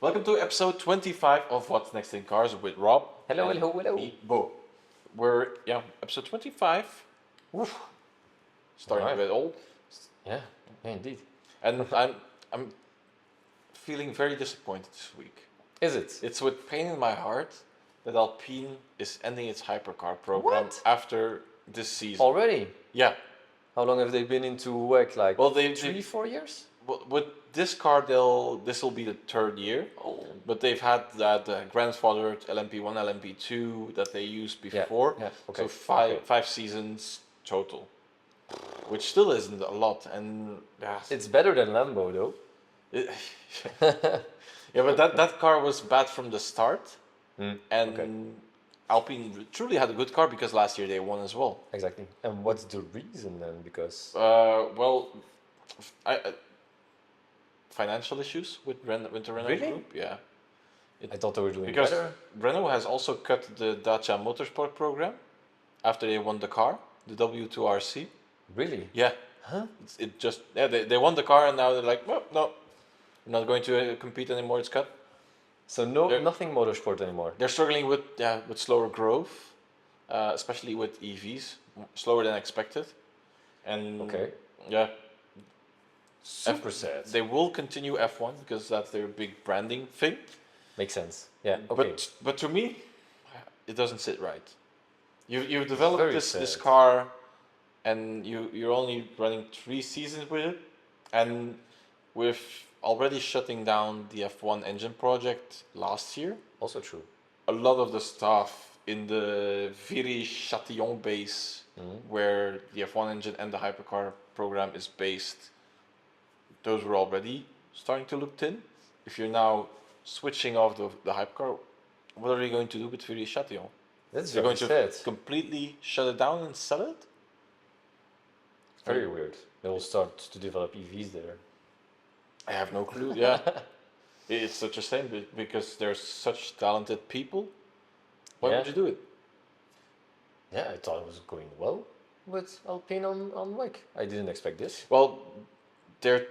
Welcome to episode 25 of What's Next in Cars with Rob. Hello, and hello, hello. Me, Beau. We're, episode 25. Oof. Starting Alright. a bit old. Yeah, indeed. And I'm feeling very disappointed this week. Is it? It's with pain in my heart that Alpine is ending its Hypercar program What? after this season. Already? Yeah. How long have they been into WEC? Like Well, they 3-4 years? with this car, this will be the third year. Oh. But they've had that grandfathered LMP1, LMP2 that they used before. Yeah, okay. So five seasons total, which still isn't a lot. And yeah, It's better than Lambo though. it- yeah, but that car was bad from the start. And okay. Alpine truly had a good car because last year they won as well. Exactly. And what's the reason then? Because Well, financial issues with the Renault Really? group. Yeah. I thought they were doing Because better. Renault has also cut the Dacia Motorsport program after they won the car, the W2RC. Really? Yeah. Huh? They won the car and now they're like, well, no, we're not going to compete anymore. It's cut. So They're- nothing motorsport anymore. They're struggling with slower growth, especially with EVs, slower than expected. And Okay. yeah, Super sad. they will continue F1 because that's their big branding thing. Makes sense. Yeah. Okay. But to me, it doesn't sit right. You've developed Very this sad. car, and you're only running 3 seasons with it, and with already shutting down the F1 engine project last year, Also true. a lot of the staff in the Viry-Châtillon base, where the F1 engine and the hypercar program is based, those were already starting to look thin. If you're now switching off the hypercar, what are you going to do with Viry-Châtillon? That's You're very going to sad. completely shut it down and sell it? Very weird. They will start to develop EVs there. I have no clue. Yeah, it's such a shame because there's such talented people. Why Yeah. would you do it? Yeah, I thought it was going well with Alpine on WEC. I didn't expect this. Well, they're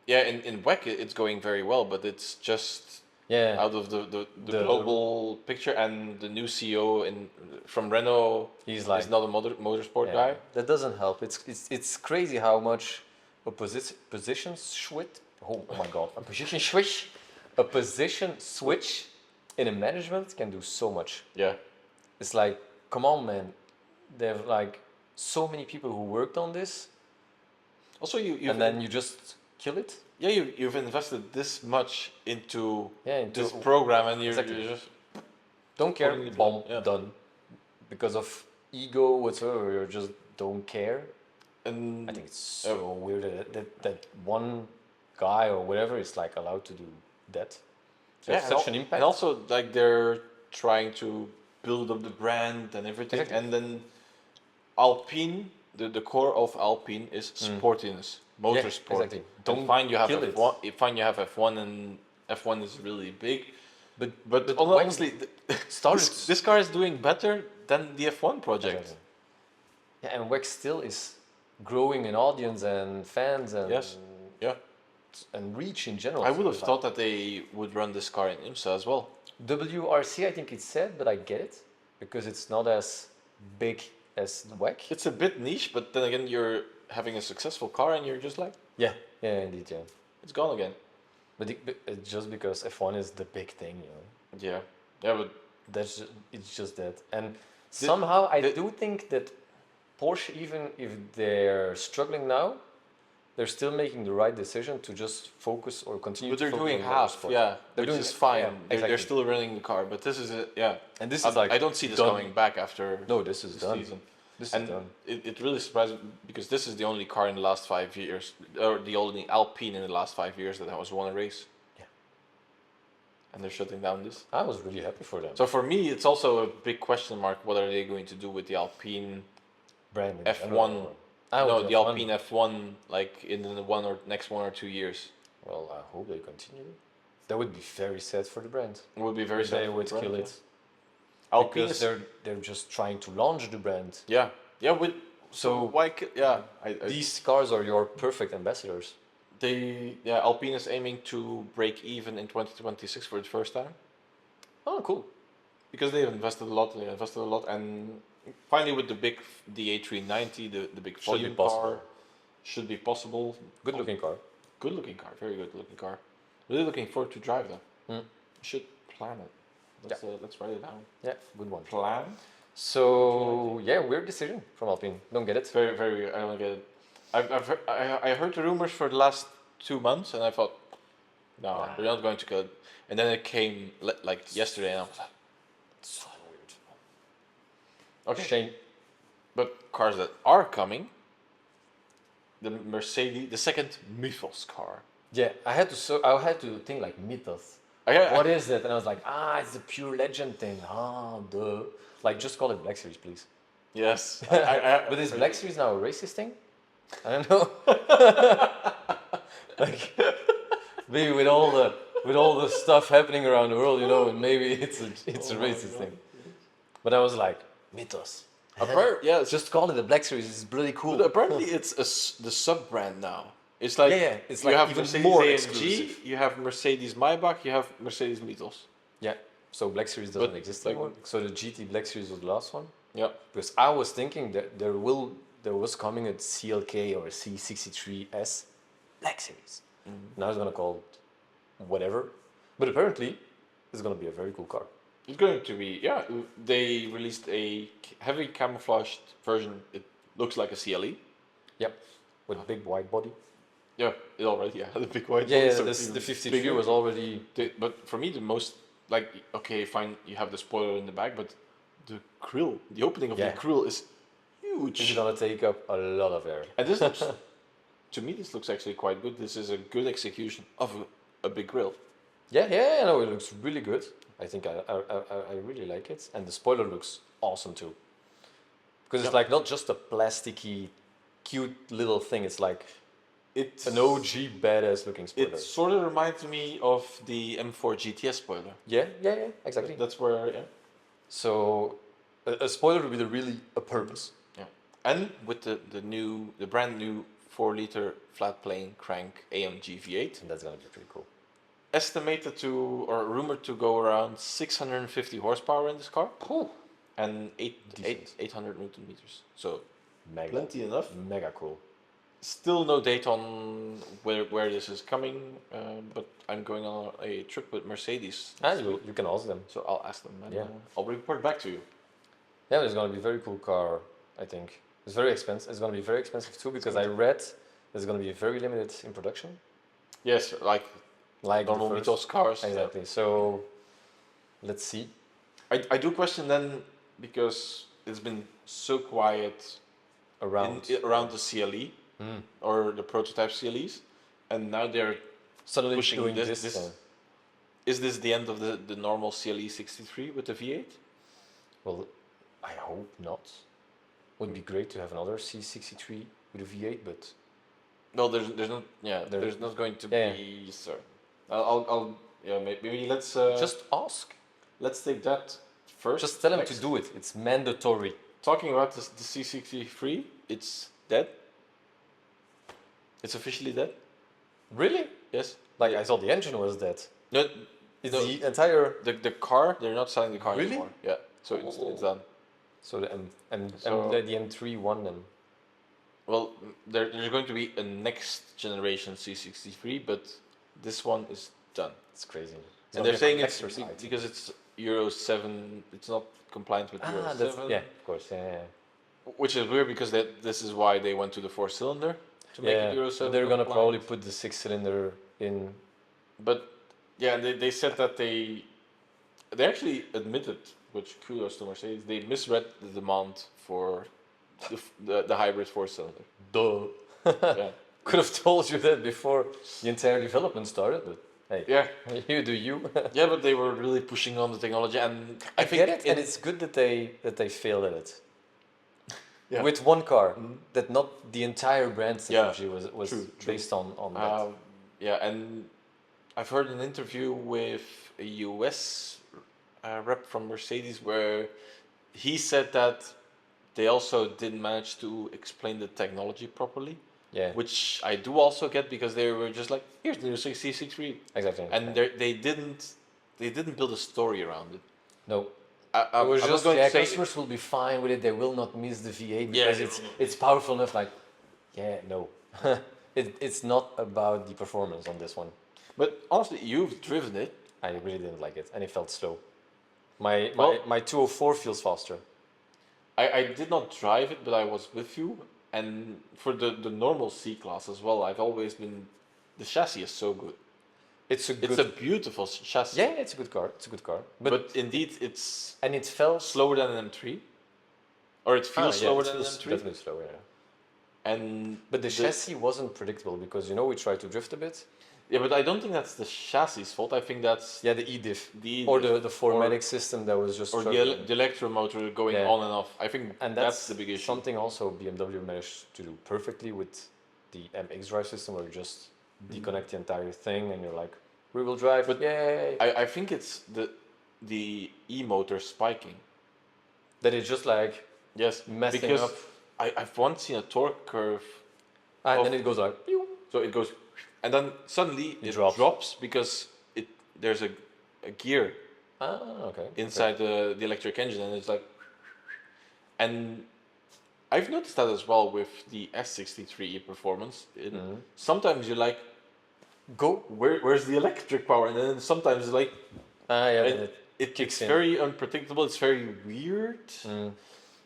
in WEC it's going very well, but it's just Yeah, out of the The- global picture, and the new CEO from Renault he's like, is not a motorsport yeah, guy. that doesn't help. It's crazy how much position switch. Oh my god, a position switch in a management can do so much. Yeah, It's like, come on, man. They have like so many people who worked on this, also and then you just kill it. you've invested this much into Yeah, into- this program, and Exactly. you're just Don't care, Putting it bomb, down, yeah. done. Because of ego, whatsoever, you just don't care. and I think it's so weird that one guy or whatever is like allowed to do that. To have such an impact. And also like they're trying to build up the brand and everything, Exactly. and then Alpine, the core of Alpine is sportiness, motorsport. exactly. Don't Don't fine you have kill it. F1. Fine you have F1, and F1 is really big. but But when honestly, started this car is doing better than the F1 project. Exactly. Yeah, and WEC still is growing in audience and fans and Yes. Yeah. and reach in general. I would have Like, thought that they would run this car in IMSA as well. WRC, I think it's sad, but I get it because it's not as big as WEC. It's a bit niche, but then again, you're having a successful car, and you're just like, Yeah, yeah, indeed, yeah. it's gone again. But it's just because F1 is the big thing, you know. Yeah. Yeah, but It's just that, and somehow I the- do think that Porsche, even if they're struggling now, they're still making the right decision to just focus or continue. But they're to focus doing on half, motorsport. yeah, They're which doing is fine. yeah, They're exactly. still running the car, but this is it, yeah. And this I, is like I don't see this done. going back after No, this is this done. season. This And is done. it really surprised me because this is the only car in the last 5 years, or the only Alpine in the last 5 years that has won a race. Yeah. And they're shutting down this. I was really happy for them. So for me, it's also a big question mark. What are they going to do with the Alpine Brand in F1? general. No, the Alpine F1, like in the next 1 or 2 years. Well, I hope they continue. That would be very sad for the brand. It would be very sad. They for would the brand, kill yeah. it Alpine because is, they're just trying to launch the brand. yeah, with So why? Yeah, these cars are your perfect ambassadors. Alpine is aiming to break even in 2026 for the first time Oh, cool. because they've invested a lot. They invested a lot, and finally with the A390, the big Should be volume possible. car, should be possible. Good looking car. Good looking car, very good looking car. Really looking forward to drive that. Mm. We should plan it. Let's write it down. Yeah, good one. Plan. So yeah, weird decision from Alpine. Don't get it. Very, very. I don't get it. I heard the rumors for the last 2 months, and I thought, no, Nah. they're not going to go. And then it came like yesterday, and I was like, So weird. okay. Shame. But cars that are coming, the Mercedes, the second Mythos car. Yeah, I had to think like Mythos. I- What is it? And I was like, it's the pure legend thing. Duh. Like, just call it Black Series, please. Yes. But is Black Series now a racist thing? I don't know. Like, maybe with all the stuff happening around the world, and maybe it's a racist thing. But I was like, Mythos. Yeah, it's Just call it the Black Series. It's really cool. But apparently it's the sub brand now. It's like It's you like have even Mercedes more AMG, exclusive. you have Mercedes Maybach, you have Mercedes Mythos. Yeah. So Black Series doesn't But, exist like- anymore. So the GT Black Series was the last one. Yeah. Because I was thinking that there was coming a CLK or a C63S Black Series. Now it's gonna call it whatever. But apparently, it's gonna be a very cool car. It's going to be They released a heavy camouflaged version. It looks like a CLE. Yep. With a big wide body. Yeah, it already had a big white. Yeah, body, so it's the even 53 bigger. was already. But for me, the most okay, fine, you have the spoiler in the back, but the grill, the opening of Yeah. the grill is huge. It's gonna take up a lot of air. And this looks, to me, this looks actually quite good. This is a good execution of a big grill. Yeah, no, it looks really good. I think I really like it, and the spoiler looks awesome too. Because it's Yeah. like not just a plasticky, cute little thing. It's like It's an OG badass looking spoiler. It sort of reminds me of the M4 GTS spoiler. Yeah, exactly. That's where, So a spoiler with really a purpose. yeah. And with the brand new 4-liter flat plane crank AMG V8, And that's gonna be pretty cool. estimated or rumored to go around 650 horsepower in this car, Cool. and Decent. 800 Newton meters. So Mega. plenty enough. Mega cool. Still no date on where this is coming, but I'm going on a trip with Mercedes. You can ask them. So I'll ask them, and Yeah. I'll report back to you. Yeah, it's gonna be a very cool car. I think it's very expensive. It's gonna be very expensive too because I read it's gonna be very limited in production. Yes, like Like the normal first- Mythos cars. Exactly. So let's see. I do question then, because it's been so quiet around the CLE or the prototype CLEs, and now they're Suddenly pushing doing this. this. Is this the end of the normal CLE 63 with the V8? Well, I hope not. Would be great to have another C63 with a V8, but No, there's not. Yeah, There- there's not going to Yeah. be. Sir, I'll maybe let's just ask. let's take that first. Just tell them next. to do it. It's mandatory. Talking about the C63, it's dead. It's officially dead. Really? Yes. Like I thought the engine was dead. No, It's No. the entire. the car. They're not selling the car Really? anymore. Yeah. So it's done. So the M So- the M3 won then. Well, there's going to be a next generation C63, but this one is done. It's crazy. It's And gonna they're be a saying it's collector's item. because it's Euro 7. It's not compliant with Euro 7. Yeah, of course. Yeah. Which is weird because this is why they went to the 4-cylinder to make it Euro 7. They're gonna compliant. probably put the 6-cylinder in. But yeah, they said that they actually admitted, which kudos to Mercedes, they misread the demand for the hybrid 4-cylinder. Duh. Yeah, Could have told you that before the entire development started, but hey, yeah, you do you. yeah. But they were really pushing on the technology, and I think get it, and it's good that they failed at it. Yeah. With one car, that not the entire brand technology was True. based on that. yeah, and I've heard an interview with a US rep from Mercedes where he said that they also didn't manage to explain the technology properly. Yeah. which I do also get because they were just like, here's the new C63, Exactly. and they didn't build a story around it. No. I, It was I'm just, not going to say customers will be fine with it. They will not miss the V8 Yeah, because they it's will not. it's powerful enough. Like, yeah, no, it's not about the performance on this one. But honestly, you've driven it. I really didn't like it, and it felt slow. My Well- my 204 feels faster. I did not drive it, but I was with you. And for the normal C class as well, I've always been. The chassis is so good. It's a good. It's a beautiful chassis. yeah, it's a good car. It's a good car. But indeed, it's and it felt slower than an M3, or it feels slower it than an feels M3. definitely slower. Yeah. And But the chassis wasn't predictable because we tried to drift a bit. yeah, but I don't think that's the chassis' fault. I think that's Yeah, the e-diff the or the or- 4MATIC system that was just or struggling. the electromotor going Yeah. on and off. I think And that's the big issue. something also BMW managed to do perfectly with the MX drive system, where you just deconnect the entire thing and you're like, rear-wheel drive, But yay! I think it's the e-motor spiking. That is just like Yes, messing because up, I've once seen a torque curve, and of- then it goes like, pew. so it goes, and then suddenly it drops. drops because there's a gear Okay. inside the electric engine, and it's like, and I've noticed that as well with the S63 performance. Sometimes you're like, Go. where's the electric power? And then sometimes it's like, Yeah. and then it's kicks in. very unpredictable. It's very weird.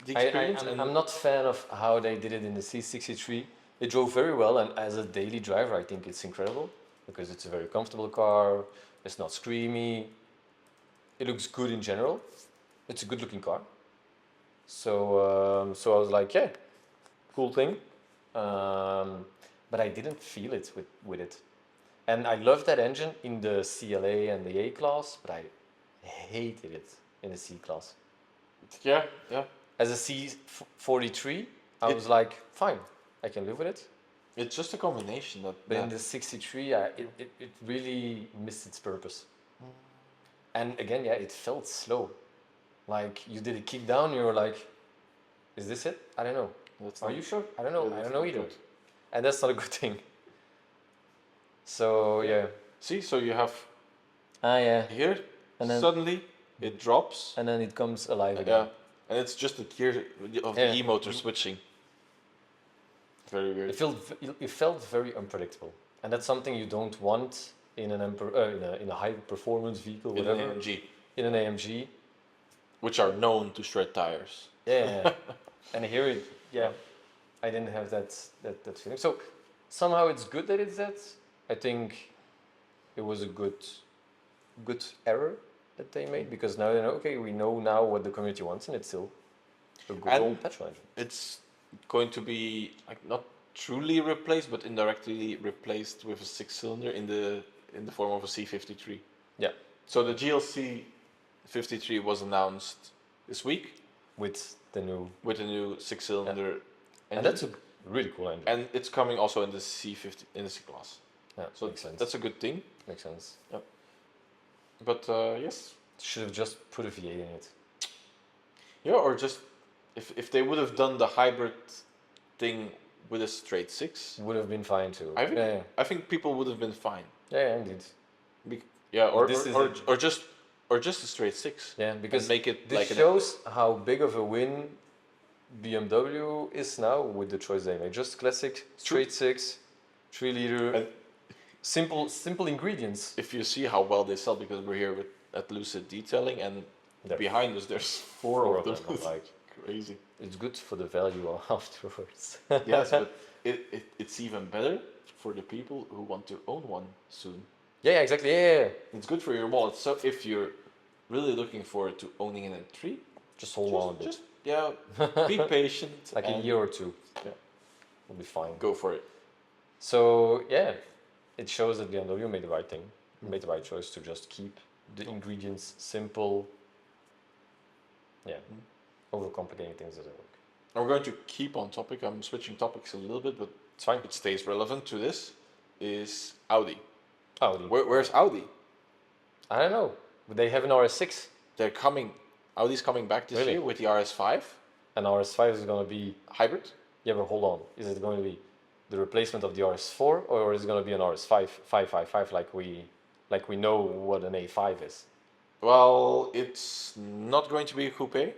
The experience. I'm not fan of how they did it in the C63. It drove very well, and as a daily driver, I think it's incredible because it's a very comfortable car. It's not screamy. It looks good in general. It's a good-looking car. So I was like, yeah, cool thing. But I didn't feel it with it, and I love that engine in the CLA and the A class, but I hated it in the C class. Yeah. As a C43, I was like, fine, I can live with it. It's just a combination that. But in the 63, it really missed its purpose. And again, yeah, it felt slow. Like you did a kick down, you were like, is this it? I don't know. Are you sure? I don't know. I don't know either. And that's not a good thing. So yeah. See, so you have Yeah. here, And then- suddenly it drops. And then it comes alive Yeah, again. and it's just the gear of Yeah. the e-motor switching. Very It weird. felt very unpredictable, and that's something you don't want in in a high performance vehicle, In an whatever. AMG, In an AMG. which are known to shred tires. Yeah. And here I didn't have that feeling. So somehow it's good that it's that. I think it was a good error that they made, because now they know, okay, we know now what the community wants, and it's still a good And- old petrol engine. It's going to be like not truly replaced, but indirectly replaced with a six-cylinder in the form of a C53. Yeah. So the GLC 53 was announced this week With the new, with a new six-cylinder engine, and that's a really cool engine. and it's coming also in the C50 in the C class. Yeah, So makes sense. that's a good thing. Makes sense. But yes, Should have just put a V8 in it. yeah, or just if they would have done the hybrid thing with a straight six, Would have been fine too. I think Yeah, I think people would have been fine. yeah, indeed. Yeah, or This is or just a straight six. Yeah, because make it this like an- shows how big of a win BMW is now with the choice they made. Just classic straight six, 3 liter, And- simple ingredients. If you see how well they sell, because we're here at Lucid Detailing, and There. behind us there's four of them. I'm like, Crazy. it's good for the value afterwards. Yes, but it's even better for the people who want to own one soon. Yeah, exactly. Yeah. It's good for your wallet. So if you're really looking forward to owning an M3, Just hold on a bit. just be patient. Like a and year or two. Yeah. We'll be fine. Go for it. So yeah, it shows that BMW made the right thing, made the right choice to just keep the ingredients simple. Yeah, overcomplicating things doesn't work. And we're going to keep on topic. I'm switching topics a little bit, but It's fine. it stays relevant to this. Is Audi? Audi. Where's Audi? I don't know. But they have an RS6, They're coming. Audi's coming back this Really? year with the RS5 and RS5 is going to be. hybrid. Yeah, but hold on. Is it going to be the replacement of the RS4, or is it going to be an RS5 555 like we know what an A5 is? Well, it's not going to be a coupe.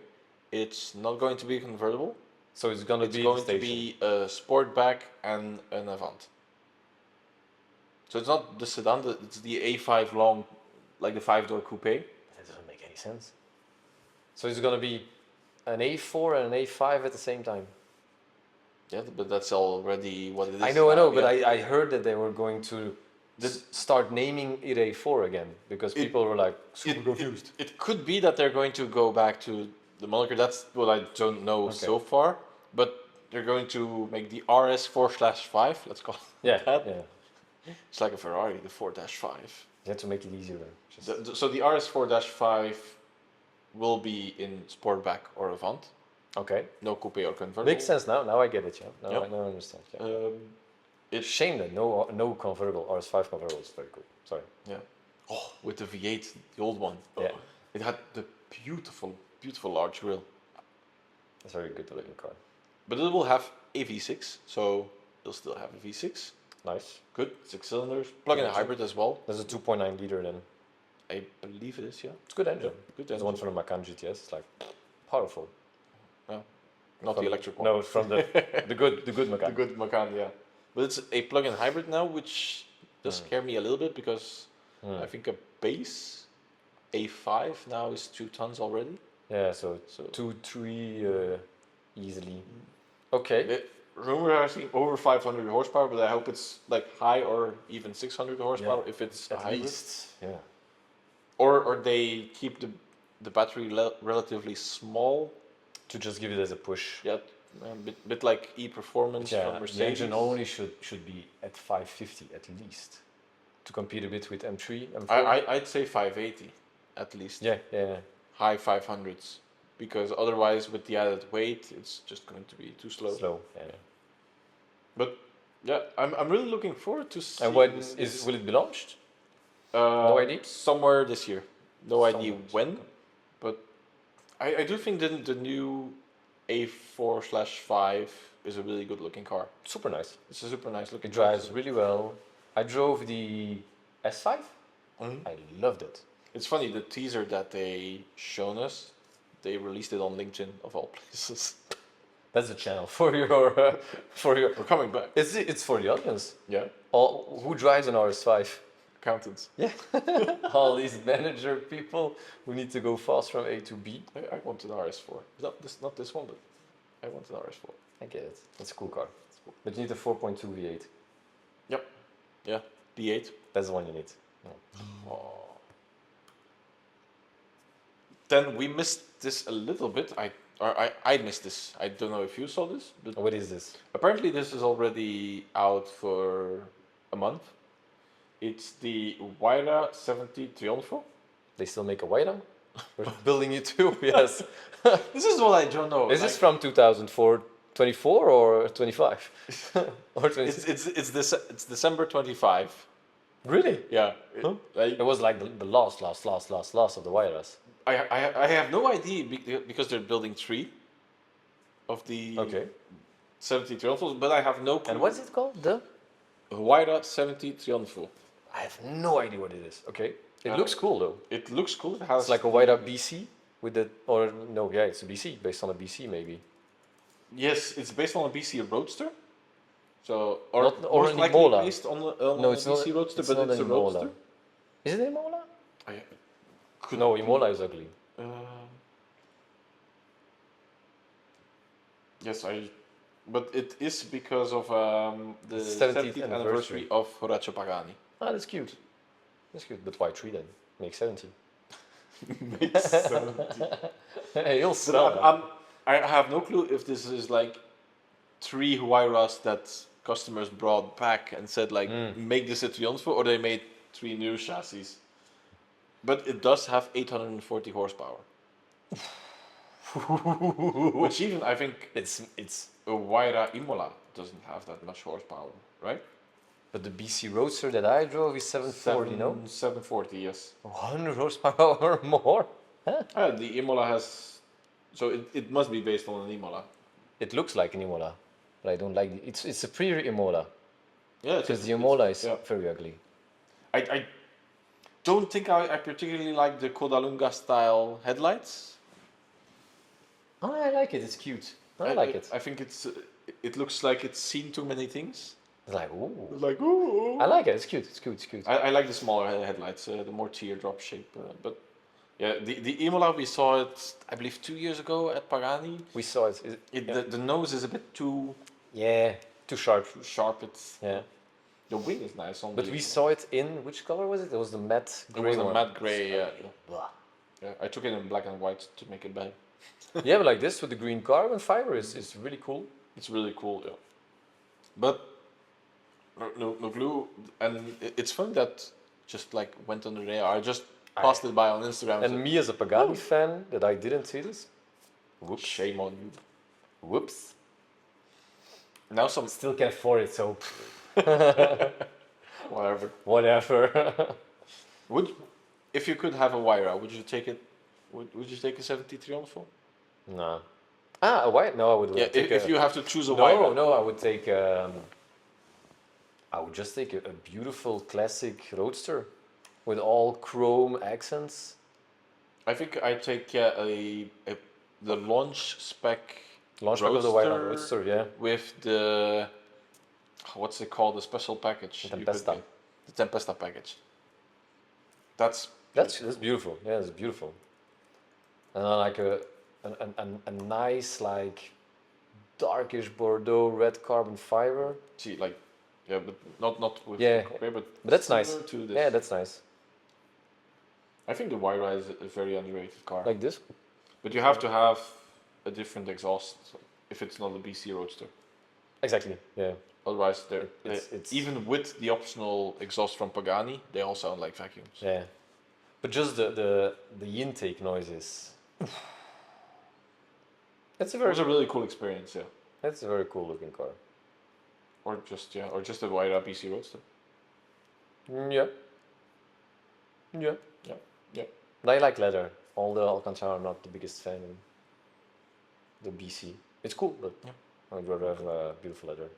It's not going to be a convertible. So it's going to It's be going the to station. be a Sportback and an Avant. So it's not the sedan, it's the A5 long, like the 5-door coupe. That doesn't make any sense. So it's going to be an A4 and an A5 at the same time. Yeah, but that's already what it is. I know, now, but yeah. I heard that they were going to start naming it A4 again because people were like super confused. It could be that they're going to go back to the moniker. That's what I don't know so far. But they're going to make the RS4/5. Let's call it Yeah, that. yeah. It's like a Ferrari, the 4-5. You have to make it easier then. Just So the RS4-5 will be in Sportback or Avant. okay. No coupe or convertible. Makes sense now. Now I get it. Yeah. Now, Yep. now I understand. Yeah. It's Shame that no convertible RS5 convertible is very cool. Sorry. yeah. Oh, with the V8, the old one. Yeah. Oh, it had the beautiful large grille. That's a very good looking car. But it will have a V6, so it'll still have a V6. Nice. Good, 6 cylinders. Plug-in hybrid as well. There's a 2.9 liter then. I believe it is, yeah. It's a good engine. Good There's engine. one from the Macan GTS. It's like powerful. No, not From- the electric one. No, from the good Macan. The good Macan, yeah. But it's a plug-in hybrid now, which does scare me a little bit because I think a base A5 now is 2 tons already. Yeah, so So 2-3 easily. Okay. the rumor are saying over 500 horsepower, but I hope it's like high or even 600 horsepower if it's a At hybrid. least. Yeah. Or they keep the battery relatively small. To just give it as a push. Yeah, a bit like e-performance Yeah, from the Mercedes. engine only should be at 550 at least to compete a bit with M3, M4. I'd say 580 at least. yeah, yeah. High 500s. Because otherwise, with the added weight, it's just going to be too slow. Slow. Yeah. But yeah, I'm really looking forward to see. And when this. will it be launched? No No idea? Somewhere this year. No idea Somewhere this when. year. But I do think the new A4/5 is a really good looking car. Super nice. It's a super nice looking It car. drives really well. I drove the S5. Mhm. I loved it. It's funny, the teaser that they shown us, they released it on LinkedIn of all places. That's the channel for your We're coming back. It's for the audience. Yeah, All who drives an RS5? accountants. Yeah. All these manager people who need to go fast from A to B. I want an RS4. Not this one, but I want an RS4. I get it. That's a cool car. But you need a 4.2 V8. Yep. Yeah. B8. That's the one you need. Oh. Then we missed this a little bit. I missed this. I don't know if you saw this, but What is this? apparently this is already out for a month. It's the Huayra 70 Triunfo. They still make a Huayra? We're building it too, yes. This is what I don't know. Is this from 2004, 24 or 25? Or 26? It's December 25. Really? Yeah. Huh? It was like the last of the Huayras. I have no idea because they're building 3 of the Okay. 70 Triunfos, but I have no clue. And what's it called? The? Huayra 70 Triunfo. I have no idea what it is. Okay. It looks cool though. It looks cool. It has It's like a Huayra BC with the, or no, yeah, it's a BC, based on a BC maybe. Yes, it's based on a BC Roadster. So or Or most an likely Imola. based on No, a it's BC not. Roadster, It's but not it's an a Roadster. Imola. Is it an Imola? I could No, Imola is ugly. Yes, but it is because of the 70th 70th anniversary of Horacio Pagani. Ah, that's cute. That's cute. But why 3 then? Make 70. Makes 70. Hey, you'll But sell. I have no clue if this is like 3 Huayras that customers brought back and said like make this a Triunfo, or they made 3 new chassis. But it does have 840 horsepower. Which even I think It's a Huayra Imola doesn't have that much horsepower, right? but the BC Roadster that I drove is 740, no? 740, yes. 100 horsepower or more. The Imola has, so it must be based on an Imola. It looks like an Imola. but I don't like it's a pre Imola Yeah, because the Imola is yeah. very ugly. I don't think I particularly like the Codalunga style headlights. Oh, I like it. It's cute. I like it. I think it looks like it's seen too many things. It's like ooh. It's like ooh. I like it. It's cute. It's cute. It's cute. I like the smaller headlights, the more teardrop shape. But yeah, the Imola we saw it, I believe, 2 years ago at Pagani. We saw it. Yeah. The nose is a bit too Too sharp. sharp. It's Yeah. the wing is nice on. But we saw it in which color was it? It was the matte It gray was a one. matte gray. Blah. Yeah, I took it in black and white to make it better. Yeah, but like this with the green carbon fiber is really cool. It's really cool, yeah. But no glue, and it's fun that just like went under the radar. I just passed it by on Instagram. And me as a Pagani fan that I didn't see this. Whoops. Shame on you. Whoops. Now some Still can afford it, so whatever. whatever. If you could have a Wyra, would you take it? Would you take a 73 on the phone? No. A white? No, I would. Yeah, take if you have to choose a no, Wyra. no, I would take. I would just take a beautiful classic roadster with all chrome accents. I think I take the launch spec. Launch spec of the white roadster, yeah. With the what's it called? The special package. Tempesta. The Tempesta package. That's beautiful. Yeah, it's beautiful. And then like a nice like darkish Bordeaux red carbon fiber. See, like, yeah, but not with Yeah, copper, but that's nice. similar to this. Yeah, that's nice. I think the Wyra is a very underrated car. Like this. But you have to have a different exhaust if it's not a BC Roadster. Exactly. Yeah. Otherwise, It's even with the optional exhaust from Pagani, they all sound like vacuums. yeah. But just the intake noises. That's It was a really cool experience, yeah. That's a very cool looking car. Or just a Wyra BC Roadster. Yeah. Yeah. Yeah, yeah. But I like leather. All the Alcantara, I'm not the biggest fan of the BC. It's cool, but Yeah. I'd rather have beautiful leather.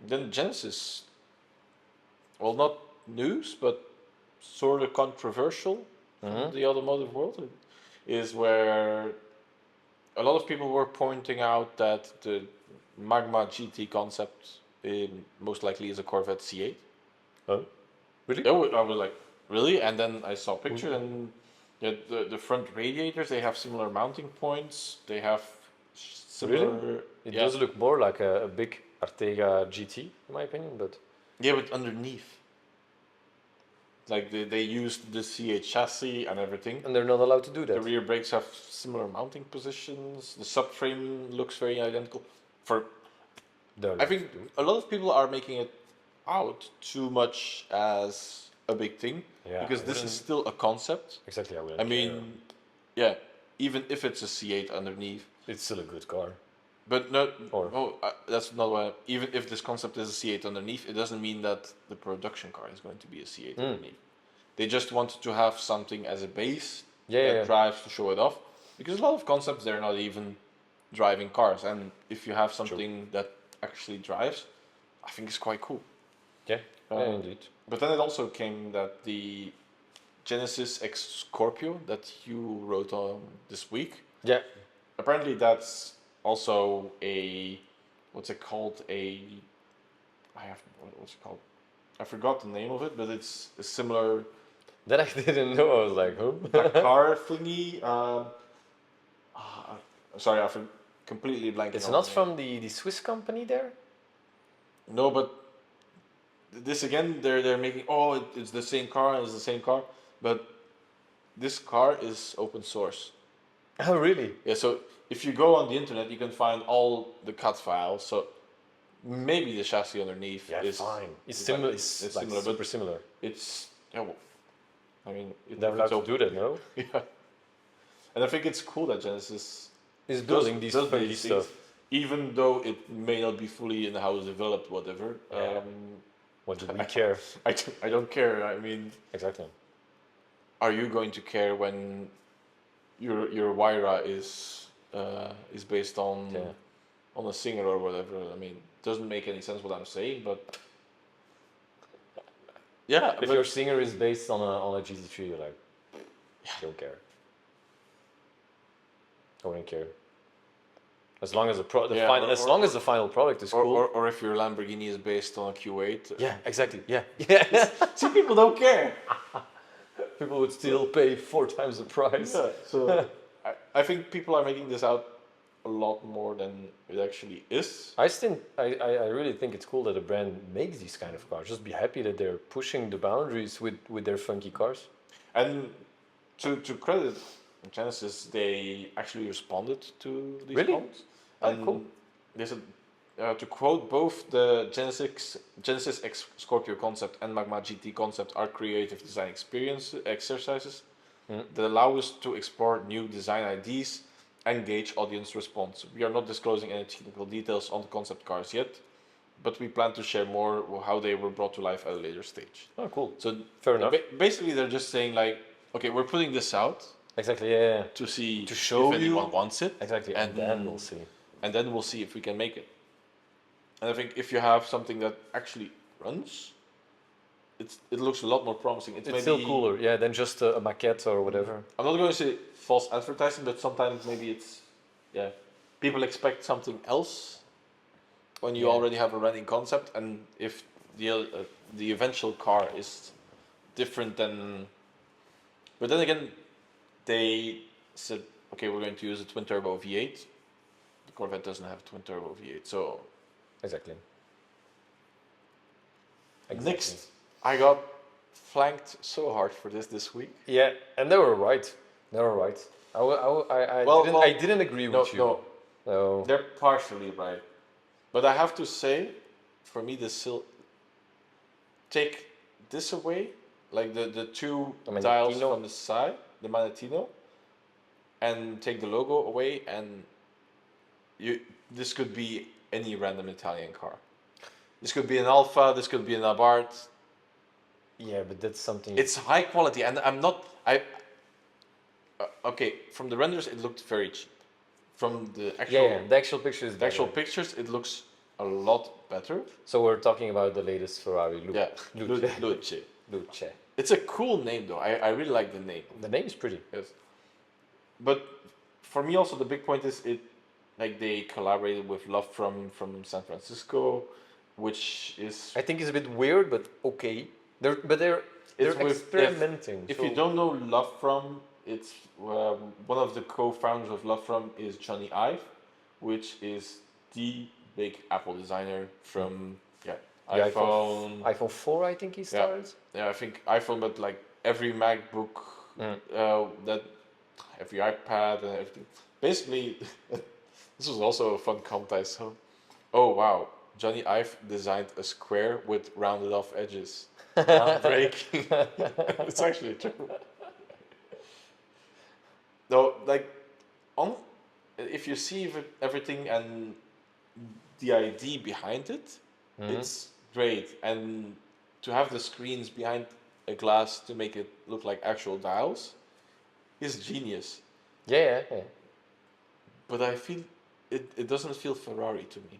Then Genesis, well, not news, but sort of controversial in the automotive world, is where a lot of people were pointing out that the Magma GT concept most likely is a Corvette C8. Oh, really? I was like, really? And then I saw pictures, and the front radiators, they have similar mounting points. They have similar. Really? It does look more like a big Arteaga GT, in my opinion, but Yeah, but underneath. Like they used the C8 chassis and everything. and they're not allowed to do The that. rear brakes have similar mounting positions. The subframe looks very identical. I think a lot of people are making it out too much as a big thing, Yeah, because I this is wouldn't- still a concept. Exactly, I wouldn't I mean, yeah, even if it's a C8 underneath, it's still a good car. but no, Or- no, that's not what. Even if this concept is a C8 underneath, it doesn't mean that the production car is going to be a C8 underneath. They just wanted to have something as a base that drives to show it off, because a lot of concepts they're not even driving cars, and if you have something that actually drives, I think it's quite cool. Yeah, yeah, indeed. But then it also came that the Genesis X Scorpio that you wrote on this week, Yeah, apparently that's also what's it called? What's it called? I forgot the name of it, but it's a similar that I didn't know. I was like, huh? Dakar thingy. Sorry, completely blanking. It's on not the name. from the Swiss company there? No, but this again, they're making. Oh, it's the same car. It's the same car, but this car is open source. Oh, really? Yeah, so if you go on the internet, you can find all the CAD files. So maybe the chassis underneath is fine. It's is similar. like- It's it's like similar, super but similar. it's well, I mean, They're allowed to do that, no? Yeah, and I think it's cool that Genesis Is building these funky these stuff. things, even though it may not be fully in-house developed, whatever. Yeah. What do we care? I don't care. I mean, Exactly. are you going to care when your Wyra is based on Yeah. on a Singer or whatever. I mean, doesn't make any sense what I'm saying, but yeah. If but your Singer is based on a GT3, you're like, don't care. I wouldn't care. As long as as long as the final product is cool. or if your Lamborghini is based on a Q8. Yeah, exactly. Yeah. Yeah. See, people don't care. People would still pay 4 times the price. Yeah, so I think people are making this out a lot more than it actually is. I really think it's cool that a brand makes these kind of cars. Just be happy that they're pushing the boundaries with their funky cars. And to credit Genesis, they actually responded to these Really? comments. Oh, And cool. they said, to quote, both the Genesis X Scorpio concept and Magma GT concept are creative design exercises that allow us to explore new design ideas and gauge audience response. We are not disclosing any technical details on the concept cars yet, but we plan to share more how they were brought to life at a later stage. Oh, cool. So Fair enough. Basically, they're just saying like, okay, we're putting this out Exactly. Yeah. to see To show if you. anyone wants it, Exactly. And then we'll see. and then we'll see if we can make it. And I think if you have something that actually runs, it looks a lot more promising. It's maybe, still cooler, yeah, than just a maquette or whatever. I'm not going to say false advertising, but sometimes maybe it's, yeah, people expect something else when you Yeah. already have a running concept, and if the eventual car is different than, but then again, they said, okay, we're going to use a twin turbo V8. The Corvette doesn't have a twin turbo V8, so Exactly. next, I got flanked so hard for this week. Yeah, and they were right. They were right. I didn't agree with you. No, No. they're partially right, but I have to say, for me, this still take this away, like the two The dials Manettino. from the side, the Manettino, and take the logo away, and this could be any random Italian car. This could be an Alfa. This could be an Abarth. Yeah, but that's something. It's high quality, and I'm not. Okay, from the renders, it looked very cheap. From the actual, yeah, the actual picture is the actual better. pictures, it looks a lot better. So we're talking about the latest Ferrari Yeah, Luce. Luce. Luce. It's a cool name, though. I really like the name. The name is pretty. Yes. But for me, also the big point is like they collaborated with Love from San Francisco, which is I think it's a bit weird, but okay. They're It's with- experimenting. if so- you don't know Love from, it's one of the co-founders of Love from is Johnny Ive, which is the big Apple designer from the iPhone. iPhone 4, I think he started. Yeah, I think iPhone, but like every MacBook, that every iPad and everything. Basically, this was also a fun comment I saw. Oh wow, Johnny Ive designed a square with rounded off edges. Breaking. It's actually true. No, like if you see everything and the idea behind it, it's great. And to have the screens behind a glass to make it look like actual dials is genius. Yeah. But I feel it doesn't feel Ferrari to me.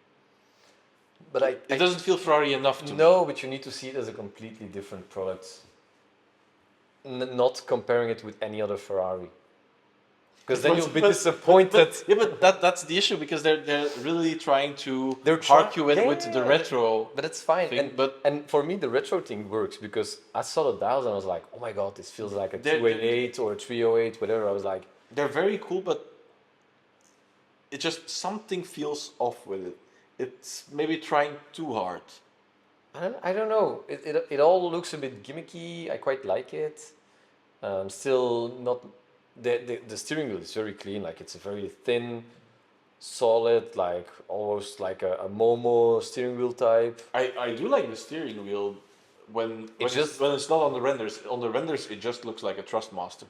But It doesn't feel Ferrari enough to me. No, but you need to see it as a completely different product. Not comparing it with any other Ferrari. Because then you'll be disappointed. But that's the issue, because they're really trying to park you in with the retro. But it's fine. thing, And for me, the retro thing works because I saw the dials and I was like, oh my god, this feels like a 288 or a 308, whatever. I was like, they're very cool, but it just something feels off with it. It's maybe trying too hard. I don't know. It all looks a bit gimmicky. I quite like it. Still not. The steering wheel is very clean. Like it's a very thin, solid, like almost like a Momo steering wheel type. I do like the steering wheel when it's not on the renders. On the renders, it just looks like a Trustmaster.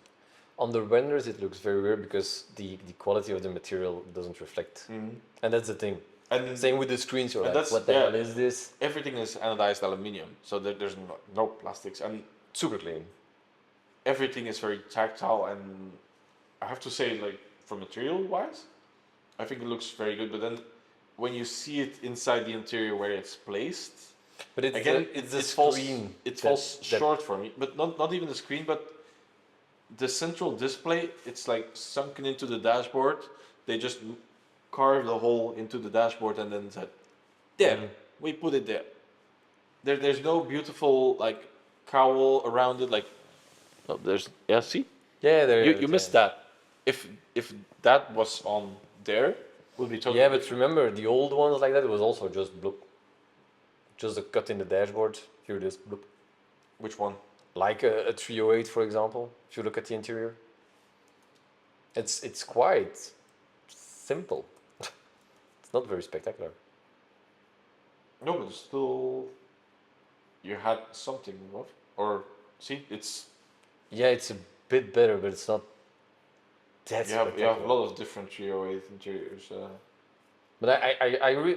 On the renders, it looks very weird because the quality of the material doesn't reflect, and that's the thing. And same with the screens. You're like, what the hell is this? Everything is anodized aluminium, so there's no plastics, and Super clean. everything is very tactile. And I have to say, like, for material wise, I think it looks very good. But then when you see it inside the interior where it's placed, But it's again, it's the it falls screen. falls that- short for me. But not even the screen, but the central display. It's like sunken into the dashboard. They just carved a hole into the dashboard and then said, "There, we put it there." There's no beautiful like cowl around it. Like, oh, there's see. Yeah, there. You missed that. If that was on there, would be totally Yeah, but different. remember the old ones like that. It was also just bloop, just a cut in the dashboard. Here it is, bloop. Which one? Like a 308, for example. If you look at the interior, it's quite simple. It's not very spectacular. No, but still, you had something, what? Or see, it's Yeah, it's a bit better, but it's not that you have spectacular. a lot of different 308 interiors. But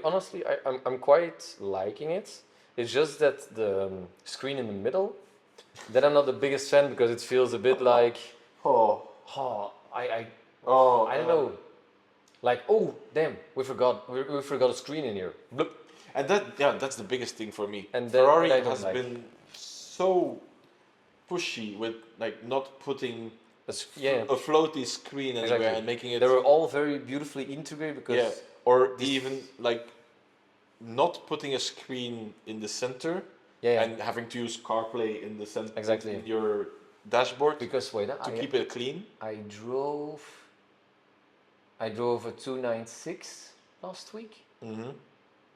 honestly, I'm quite liking it. It's just that the screen in the middle, that I'm not the biggest fan because it feels a bit like, Oh, I oh, don't know, like, oh damn, we forgot a screen in here. Bloop. And that's the biggest thing for me. And Ferrari that I don't has like. been so pushy with like not putting Yeah, a floaty screen anywhere exactly. and making it They were all very beautifully integrated because yeah, or even like not putting a screen in the center yeah, and having to use CarPlay in the center Exactly. in your dashboard because wait, to keep it clean. I drove a 296 last week, Mm-hmm.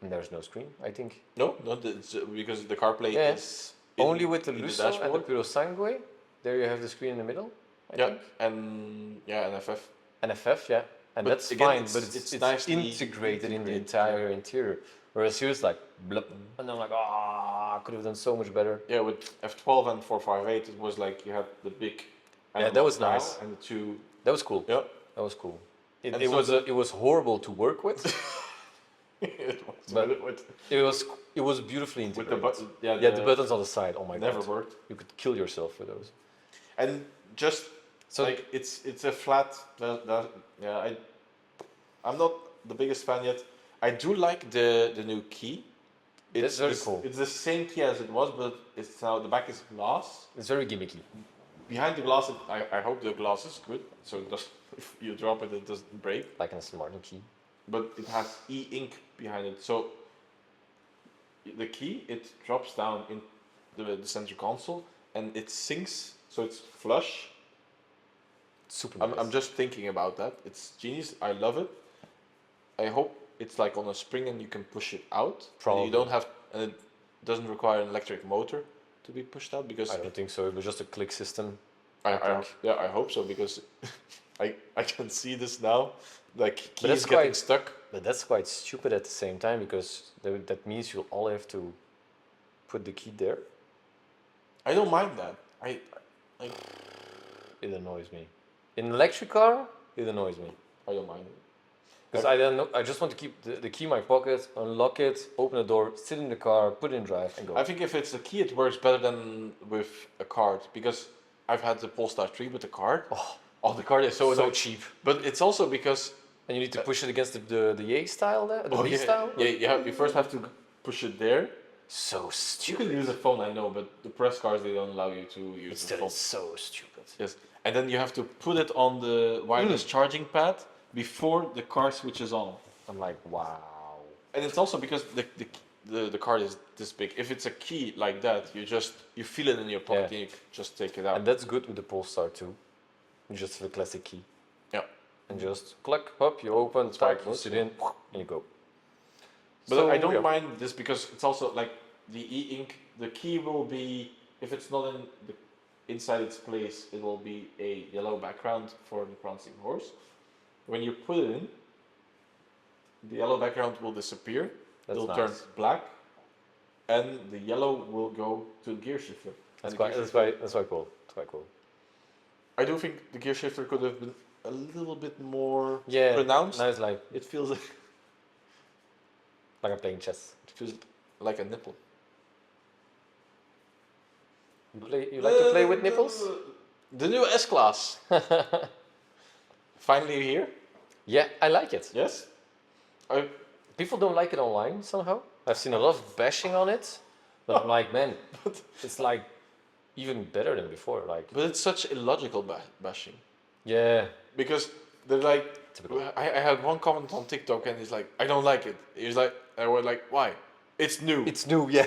and there's no screen. I think No, it's, because the CarPlay Yeah. is only with the in Luce and the dashboard. Puro Sangue. There you have the screen in the middle. I Yeah, think. and FF. And FF, yeah, and But that's again, fine. it's- But it's it's nicely integrated in the integrated, entire interior. Whereas here it's like blub, and I'm like, I could have done so much better. Yeah, with F12 and 458, it was like you had the big. Yeah, that was analog nice. dial and the two. That was cool. Yeah. That was cool. It, And it so was the- it was horrible to work with. it was But with it was beautifully the integrated. button. Yeah, Yeah, the buttons on the side. Oh my never god, worked. you could kill yourself with those. And just So like it's a flat. Yeah, I'm not the biggest fan yet. I do like the new key. That's very cool. It's the same key as it was, but it's now the back is glass. it's very gimmicky. Behind the glass, I hope the glass is good, so it does, if you drop it, it doesn't break. Like in a smart key. But it has e-ink behind it, so the key it drops down in the center console and it sinks, so it's flush. Super nice. I'm just thinking about that. It's genius. I love it. I hope it's like on a spring and you can push it out. And Probably. you don't have, and it doesn't require an electric motor to be pushed out because I don't think so. It was just a click system. I think. yeah, I hope so because I can see this now. Like keys that's getting quite- stuck. But that's quite stupid at the same time because that means you'll all have to put the key there. I don't mind that. It annoys me. In an electric car, it annoys me. I don't mind it. Because I don't know. I just want to keep the key in my pocket, unlock it, open the door, sit in the car, put it in drive, and go. I think if it's a key, it works better than with a card because I've had the Polestar 3 with the card. Oh, the card is so so annoying. cheap. But it's also because And you need to push it against the A style there, the B yeah, style. yeah, you first have to push it there. So You stupid. can use a phone, I know, but the press cars they don't allow you to use the Still, phone. it's so stupid. Yes, and then you have to put it on the wireless charging pad before the car switches on. I'm like, wow. And it's also because the card is this big. If it's a key like that, you feel it in your pocket Yeah. and you just take it out. And that's good with the Polestar too. You just have a classic key. Yeah. And just click, hop, you open, how it type, you works, sit yeah. in, and you go. But So, I don't yeah. mind this because it's also like the e-ink. The key will be, if it's not in the inside its place, it will be a yellow background for the prancing horse. When you put it in, the yellow background will disappear. That's It'll nice. turn black, and the yellow will go to the gear shifter. That's And the quite, gear that's shifter- quite, that's quite cool. That's quite cool. I do think the gear shifter could have been a little bit more Yeah, pronounced. nice, like It feels I'm playing chess. like a nipple. You like to play with nipples? The new S class. Finally here. Yeah, I like it. Yes. I People don't like it online somehow. I've seen a lot of bashing on it, but I'm like, man, it's like even better than before. Like, But it's such illogical bashing. yeah, Because they're like, typical. I had one comment on TikTok and he's like, I don't like it. He's like, I was like, why? It's new. It's new, yeah.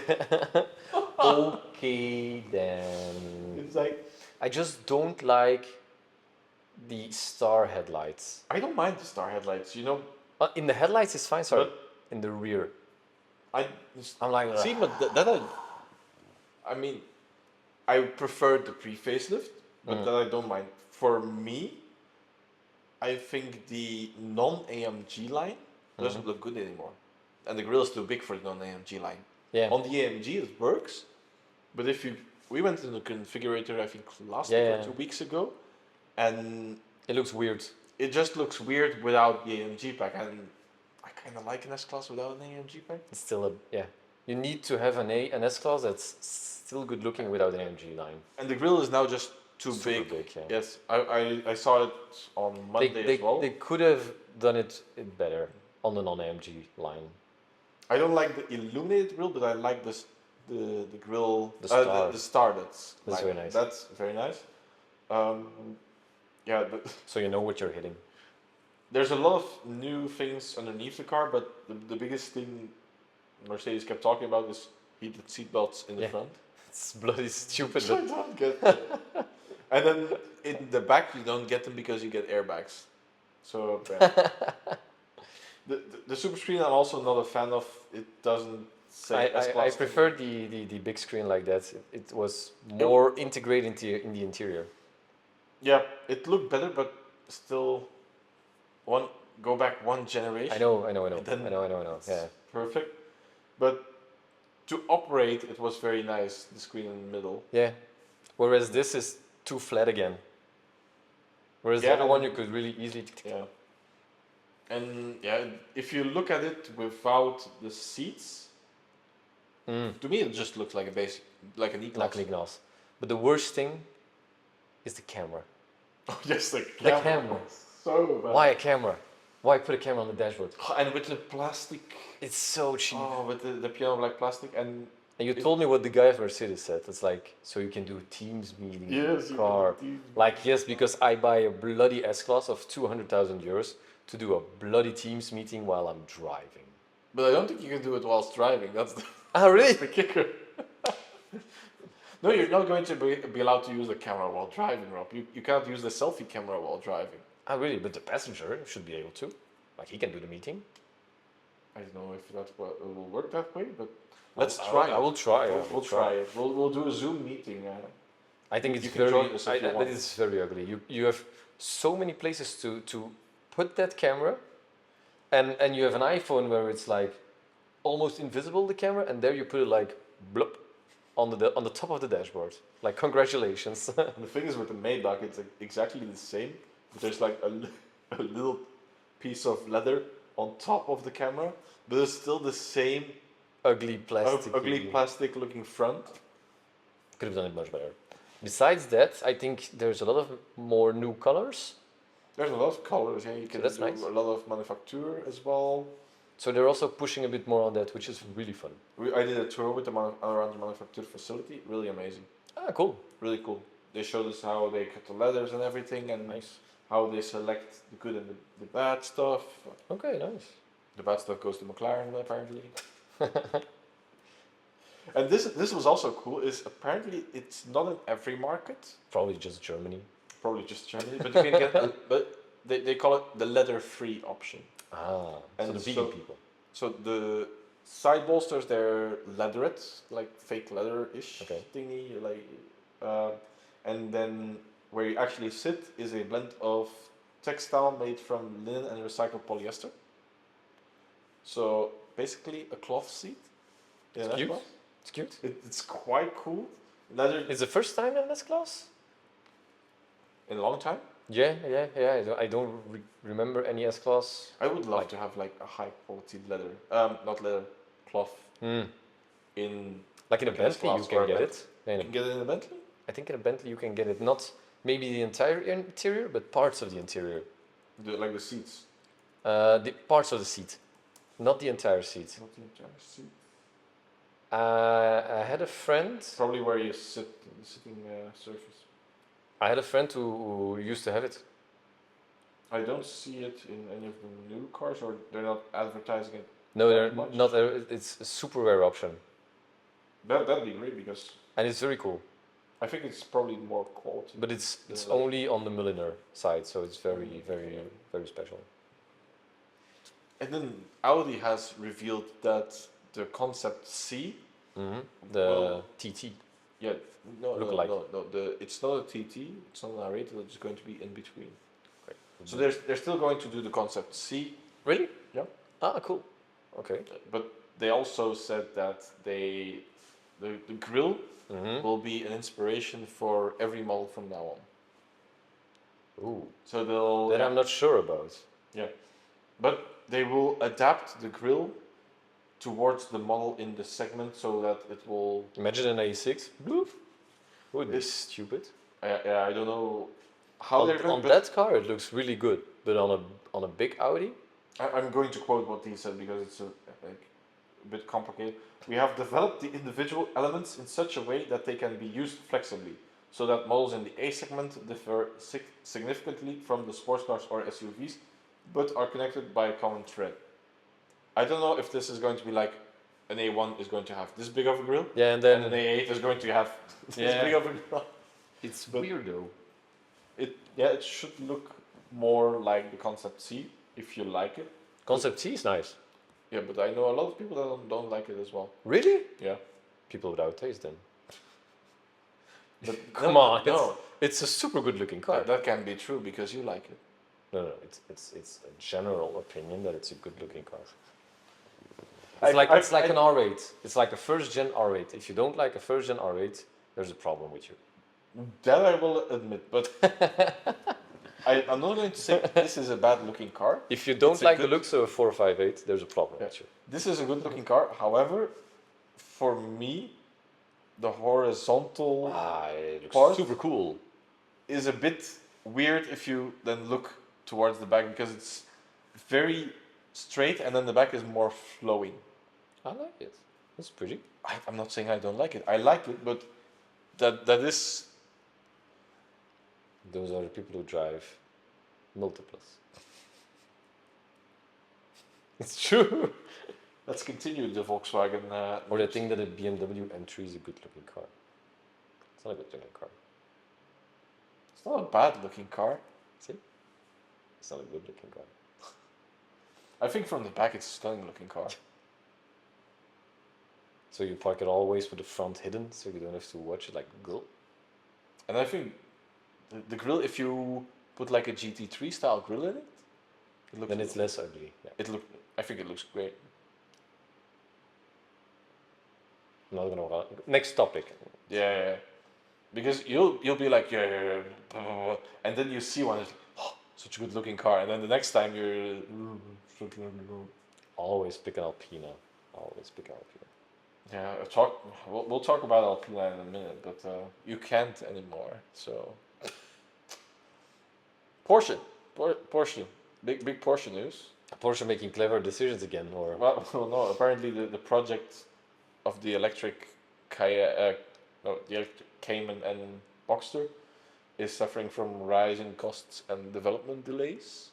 Okay, then. It's like, I just don't like the star headlights. I don't mind the star headlights, you know. In the headlights, it's fine. Sorry, But in the rear, I I'm like, see, but I mean, I prefer the pre-facelift, but that I don't mind. For me, I think the non-AMG line doesn't look good anymore, and the grill is too big for the non-AMG line. yeah, On the AMG, it works, but if we went in the configurator, I think last Yeah, week yeah. or 2 weeks ago, and it looks weird. it just looks weird without the AMG pack, and I kind of like an S-Class without an AMG pack. It's still a yeah. You need to have an S class that's still good looking without an AMG line. And the grill is now just too Super big. big, yeah. Yes, I saw it on Monday as well. They could have done it better on the non-AMG line. I don't like the illuminated grill, but I like this the grill The star. the star that's That's very nice. That's very nice. Yeah, So you know what you're hitting. there's a lot of new things underneath the car, but the biggest thing Mercedes kept talking about is heated seatbelts in the Yeah. front. It's bloody stupid. I But don't get that. And then in the back you don't get them because you get airbags. So yeah. the super screen I'm also not a fan of. It doesn't say I S-Class. prefer the big screen like that. It was more integrated in the interior. Yeah, it looked better, but still, go back one generation. I know. And then I know. it's Yeah. perfect. But to operate, it was very nice. The screen in the middle. Yeah. Whereas this is too flat again. Whereas the Yeah, other and- one you could really easily. Yeah. And yeah, if you look at it without the seats, to me it just looks like a basic, like an E-Class. Like an glass. But the worst thing is the camera. Oh yes, the The camera. camera. So bad. Why a camera? Why put a camera on the dashboard? And with the plastic. It's so cheap. Oh, with the piano black plastic and. And you told me what the guy at Mercedes said. It's like, so you can do a Teams meeting in Yes, the you car. can do Teams Like, yes, because I buy a bloody S-Class of 200,000 euros to do a bloody Teams meeting while I'm driving. But I don't think you can do it whilst driving. That's the, Ah, really? the kicker. No, you're not going to be allowed to use the camera while driving, Rob. You can't use the selfie camera while driving. Ah, really? But the passenger should be able to. Like, he can do the meeting. I don't know if it will work that way, but let's try it. I will try. We'll try it. We'll do a Zoom meeting. I think it's You can join us if you that want. is very ugly. You have so many places to put that camera, and you have an iPhone where it's like almost invisible, the camera, and there you put it like blop on the top of the dashboard. Like, congratulations. And the thing is with the Maybach, it's like exactly the same, but there's like a little piece of leather on top of the camera, but it's still the same Ugly plastic. ugly plastic looking front. Could have done it much better. Besides that, I think there's a lot of more new colors. There's a lot of colors, yeah. You can that's do nice. a lot of manufacture as well. So they're also pushing a bit more on that, which is really fun. I did a tour with them around the manufacture facility. Really amazing. Ah, cool. Really cool. They showed us how they cut the leathers and everything, and Nice. how they select the good and the bad stuff. Okay, nice. The bad stuff goes to McLaren, apparently. And this was also cool. Is apparently it's not in every market. Probably just Germany. Probably just Germany, but you can get. But they call it the leather-free option. Ah, And so the vegan so- people. So the side bolsters, they're leatherette, like fake leather-ish Okay. thingy, like, and then where you actually sit is a blend of textile made from linen and recycled polyester. So basically a cloth seat. It's that cute. class. It's cute. It's quite cool. Leather It's the first time in this class? in a long time. Yeah. I don't remember any S class. I would love to have like a high quality leather, not leather, cloth in. Like in a Like an Bentley, you S-Class can or a get Bentley. it. Yeah, You can get it in a Bentley. I think in a Bentley you can get it. Not maybe the entire interior, but parts of the interior. Like the seats. The parts of the seat. Not the entire seat. Not the entire seat. I had a friend. Probably where you sit, the sitting surface. I had a friend who used to have it. I don't see it in any of the new cars, or they're not advertising it. No, that they're much. not. It's a super rare option, That'd be great because and it's very cool. I think it's probably more quality. But it's The- only on the milliner side, so it's very special. And then Audi has revealed that the concept C, The Well- TT. yeah, no, Look no, alike. no, it's not a TT, it's not an R8, it's going to be in between. Okay. So they're still going to do the concept C, Really? Yeah. Ah, cool. Okay. but they also said that the grille will be an inspiration for every model from now on. Ooh. So they'll That I'm not sure about. yeah, but they will adapt the grille towards the model in the segment so that it will. Imagine an A6. Bloop. Would be It's- stupid. I don't know how they're going. On that car, it looks really good, but on a big Audi, I'm going to quote what he said because it's a bit complicated. We have developed the individual elements in such a way that they can be used flexibly, so that models in the A segment differ significantly from the sports cars or SUVs, but are connected by a common thread. I don't know if this is going to be like an A1 is going to have this big of a grille, yeah, and and an then A8 is going to have this Yeah. big of a grille. it's but- weird though. It should look more like the Concept C if you like it. Concept C is nice. Yeah, but I know a lot of people that don't like it as well. Really? Yeah. People without taste then. But Come no, on, no, it's a super good looking car. that can be true because you like it. No, it's a general opinion that it's a good looking car. I- It's like I- it's like I- an R8. It's like a first gen R8. If you don't like a first gen R8, there's a problem with you. That I will admit, but I'm not going to say this is a bad looking car. If you don't It's a like the good- looks of a 458, there's a problem Yeah. with you. This is a good looking car. However, for me, the horizontal It looks Part? super cool. is a bit weird if you then look towards the back because it's very straight and then the back is more flowing. I like it. It's pretty. I'm not saying I don't like it. I like it, but that is Those are the people who drive multiples. It's true. let's continue the Volkswagen. Or they think that a BMW M3 is a good looking car. It's not a good looking car. It's not a bad looking car. See? It's not a good looking car. I think from the back it's a stunning looking car. So you park it always with the front hidden, so you don't have to watch it like go. And I think the grille, if you put like a GT3 style grille in it, looks Then it's less ugly. Yeah. I think it looks great. I'm not gonna. Next topic. Yeah. Because you'll be like yeah, blah, blah, blah, and then you see one, it's like, oh, such a good looking car, and then the next time you're Always pick an Alpina. Always pick an Alpina. yeah. We'll talk about Alpine in a minute, but you can't anymore. So Porsche, big Porsche news. Porsche making clever decisions again, or Well, no. Apparently, the project of the electric Cayman and Boxster is suffering from rising costs and development delays,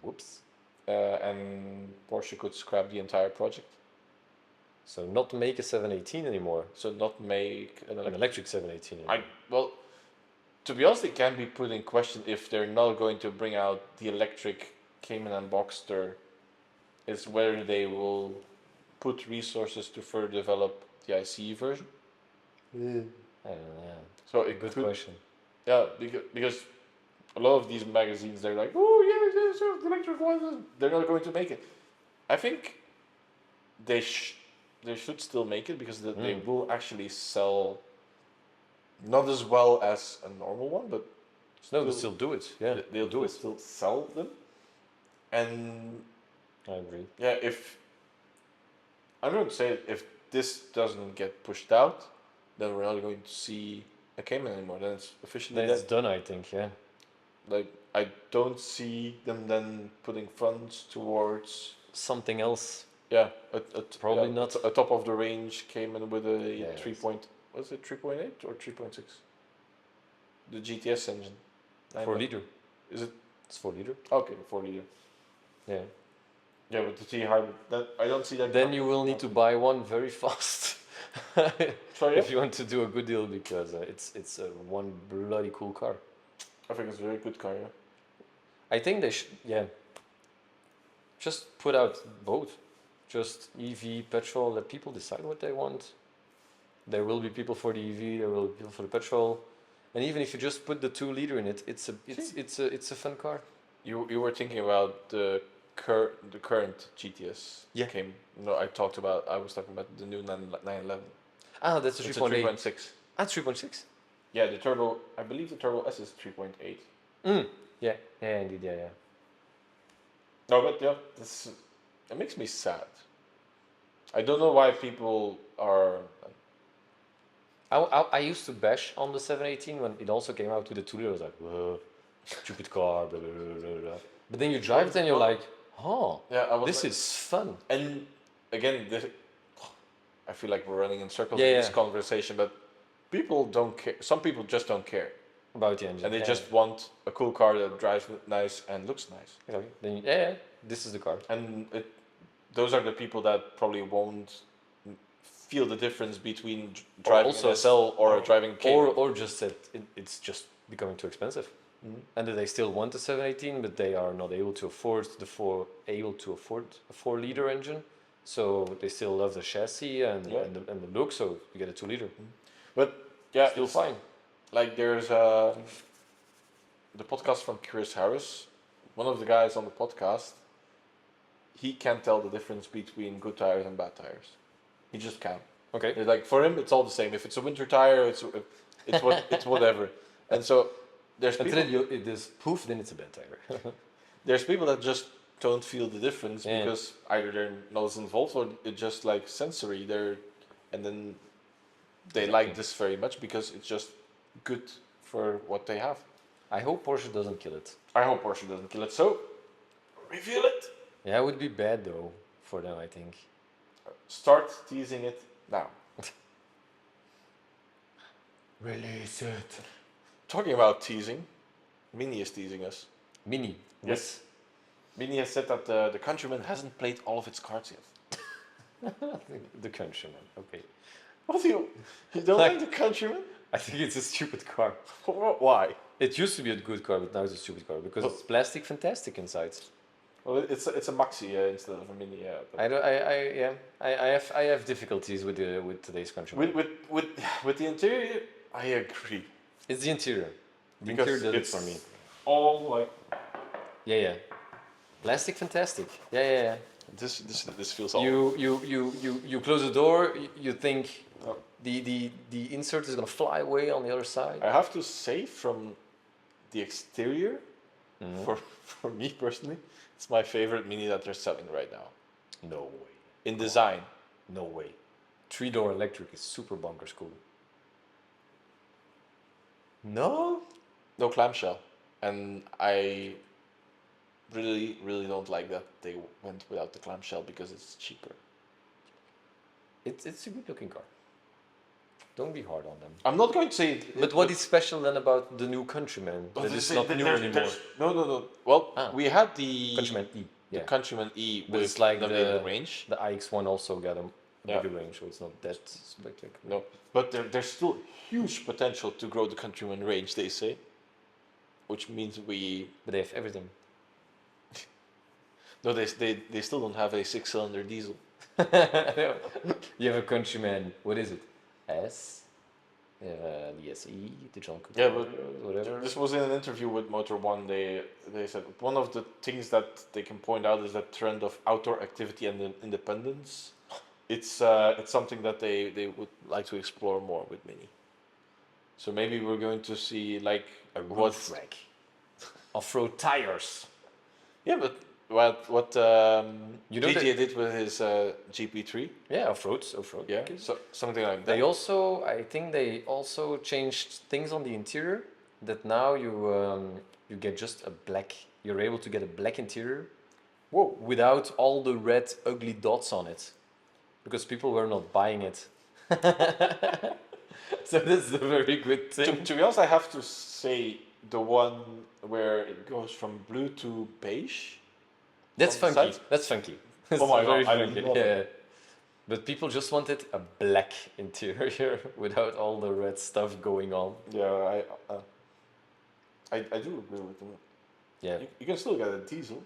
whoops. and Porsche could scrap the entire project. So not make a 718 anymore. So not make an An electric 718. Anymore. well, to be honest, it can be put in question if they're not going to bring out the electric Cayman and Boxster. Is whether they will put resources to further develop the ICE version. I don't know. So it Good could, question. yeah, because a lot of these magazines they're like, oh yes, the electric ones, they're not going to make it. I think they should still make it because they will actually sell not as well as a normal one, but No, they still do it. Yeah, they'll do it. Still sell them, and I agree. yeah, if I'm going to say if this doesn't get pushed out, then we're not going to see a Cayman anymore. Then it's officially Then dead. it's done, I think. Yeah. Like I don't see them then putting funds towards Something else. Yeah, Probably not. A top of the range Cayman with a Yeah, 3 point. Was it 3.8 or 3.6? The GTS engine. 4 liter. Is it? It's 4 liter. Okay, 4 liter. Yeah. Yeah, but the T hybrid. That I don't see that. Then you will need to buy one very fast. Sorry. If you want to do a good deal, because it's one bloody cool car. I think it's a very good car. Yeah. I think they should, yeah. Just put out both. Just EV, petrol, let people decide what they want. There will be people for the EV, there will be people for the petrol. And even if you just put the 2 liter in it, it's a fun car. You were thinking about the current GTS. Yeah. Came. No, I was talking about the new 911. Ah, that's a It's a 3.8. 3.6. Ah, 3.6? Yeah, the turbo. I believe the Turbo S is 3.8. Yeah, yeah, indeed, yeah. No, but yeah, it makes me sad. I don't know why people are. I used to bash on the 718 when it also came out with the 2 liter. I was like, whoa, stupid car, blah, blah, blah, blah, blah. But then you drive it and you're like, oh, Yeah, this is fun. And again, I feel like we're running in circles Yeah, in this yeah. conversation, but people don't care. Some people just don't care, About the engine. and they Yeah, just want a cool car that drives nice and looks nice. exactly. Then yeah, this is the car. And those are the people that probably won't feel the difference between driving also an SL or driving a Cayman. Or just that it's just becoming too expensive. And that they still want the 718, but they are not able to afford a 4 liter engine. So they still love the chassis and the look. So you get a 2 liter. But yeah, Still it's fine. like there's the podcast from Chris Harris. One of the guys on the podcast, he can't tell the difference between good tires and bad tires. He just can't. Okay. It's like for him, it's all the same. If it's a winter tire, it's whatever. And so there's people. Until it is poof, then it's a bad tire. There's people that just don't feel the difference Yeah. because either they're not involved or it's just like sensory. And then they like this very much because it's just good for what they have. I hope Porsche doesn't kill it. I hope Porsche doesn't kill it. So reveal it. Yeah, it would be bad though for them, I think. Start teasing it now. Release it. Talking about teasing, Mini is teasing us. Mini. Yes. Mini has said that the Countryman hasn't played all of its cards yet. The Countryman. Okay. What do you don't Like- like the Countryman? I think it's a stupid car. Why? It used to be a good car, but now it's a stupid car because it's plastic fantastic inside. Well, it's a Maxi instead of a Mini. Yeah. But I have difficulties with today's Countryman. with the interior, I agree. It's the interior. The Because interior does it it's for me. all like Yeah. Plastic fantastic. Yeah. this feels all. You close the door. You think Oh. the insert is gonna fly away on the other side. I have to say, from the exterior, for me personally, it's my favorite Mini that they're selling right now. No way. In design, No way. 3-door electric is super bonkers cool. No? no clamshell, and I really don't like that they went without the clamshell because it's cheaper. It's a good looking car. Don't be hard on them. I'm not going to say it. But what is special then about the new Countryman? That is not new anymore. No. Well, we had the Countryman E. the Yeah. Countryman E But with it's like navigated range. The iX1 also got a Yeah. bigger range, so it's not that spectacular. No, but there's still huge potential to grow the Countryman range. They say, which means But they have everything. no, they still don't have a 6-cylinder diesel. You have a Countryman. What is it? S. The SE, the John Cooper, Yeah, but whatever. This was in an interview with Motor One. They said one of the things that they can point out is that trend of outdoor activity and independence. It's something that they would like to explore more with Mini. So maybe we're going to see like A roof rack. Off-road tires. Yeah, but what You know GTA did with his GP3? Yeah, off-road. Yeah, so something like that. They also, I think they also changed things on the interior. That now you get just a black. You're able to get a black interior, Whoa. without all the red ugly dots on it, because people were not buying it. So this is a very good thing. To be honest, I have to say the one where it goes from blue to beige. That's on the funky. sides. That's funky. It's Oh my very God, I funky. love Yeah. it. But people just wanted a black interior without all the red stuff going on. Yeah, I do agree with them. Yeah. You can still get a diesel.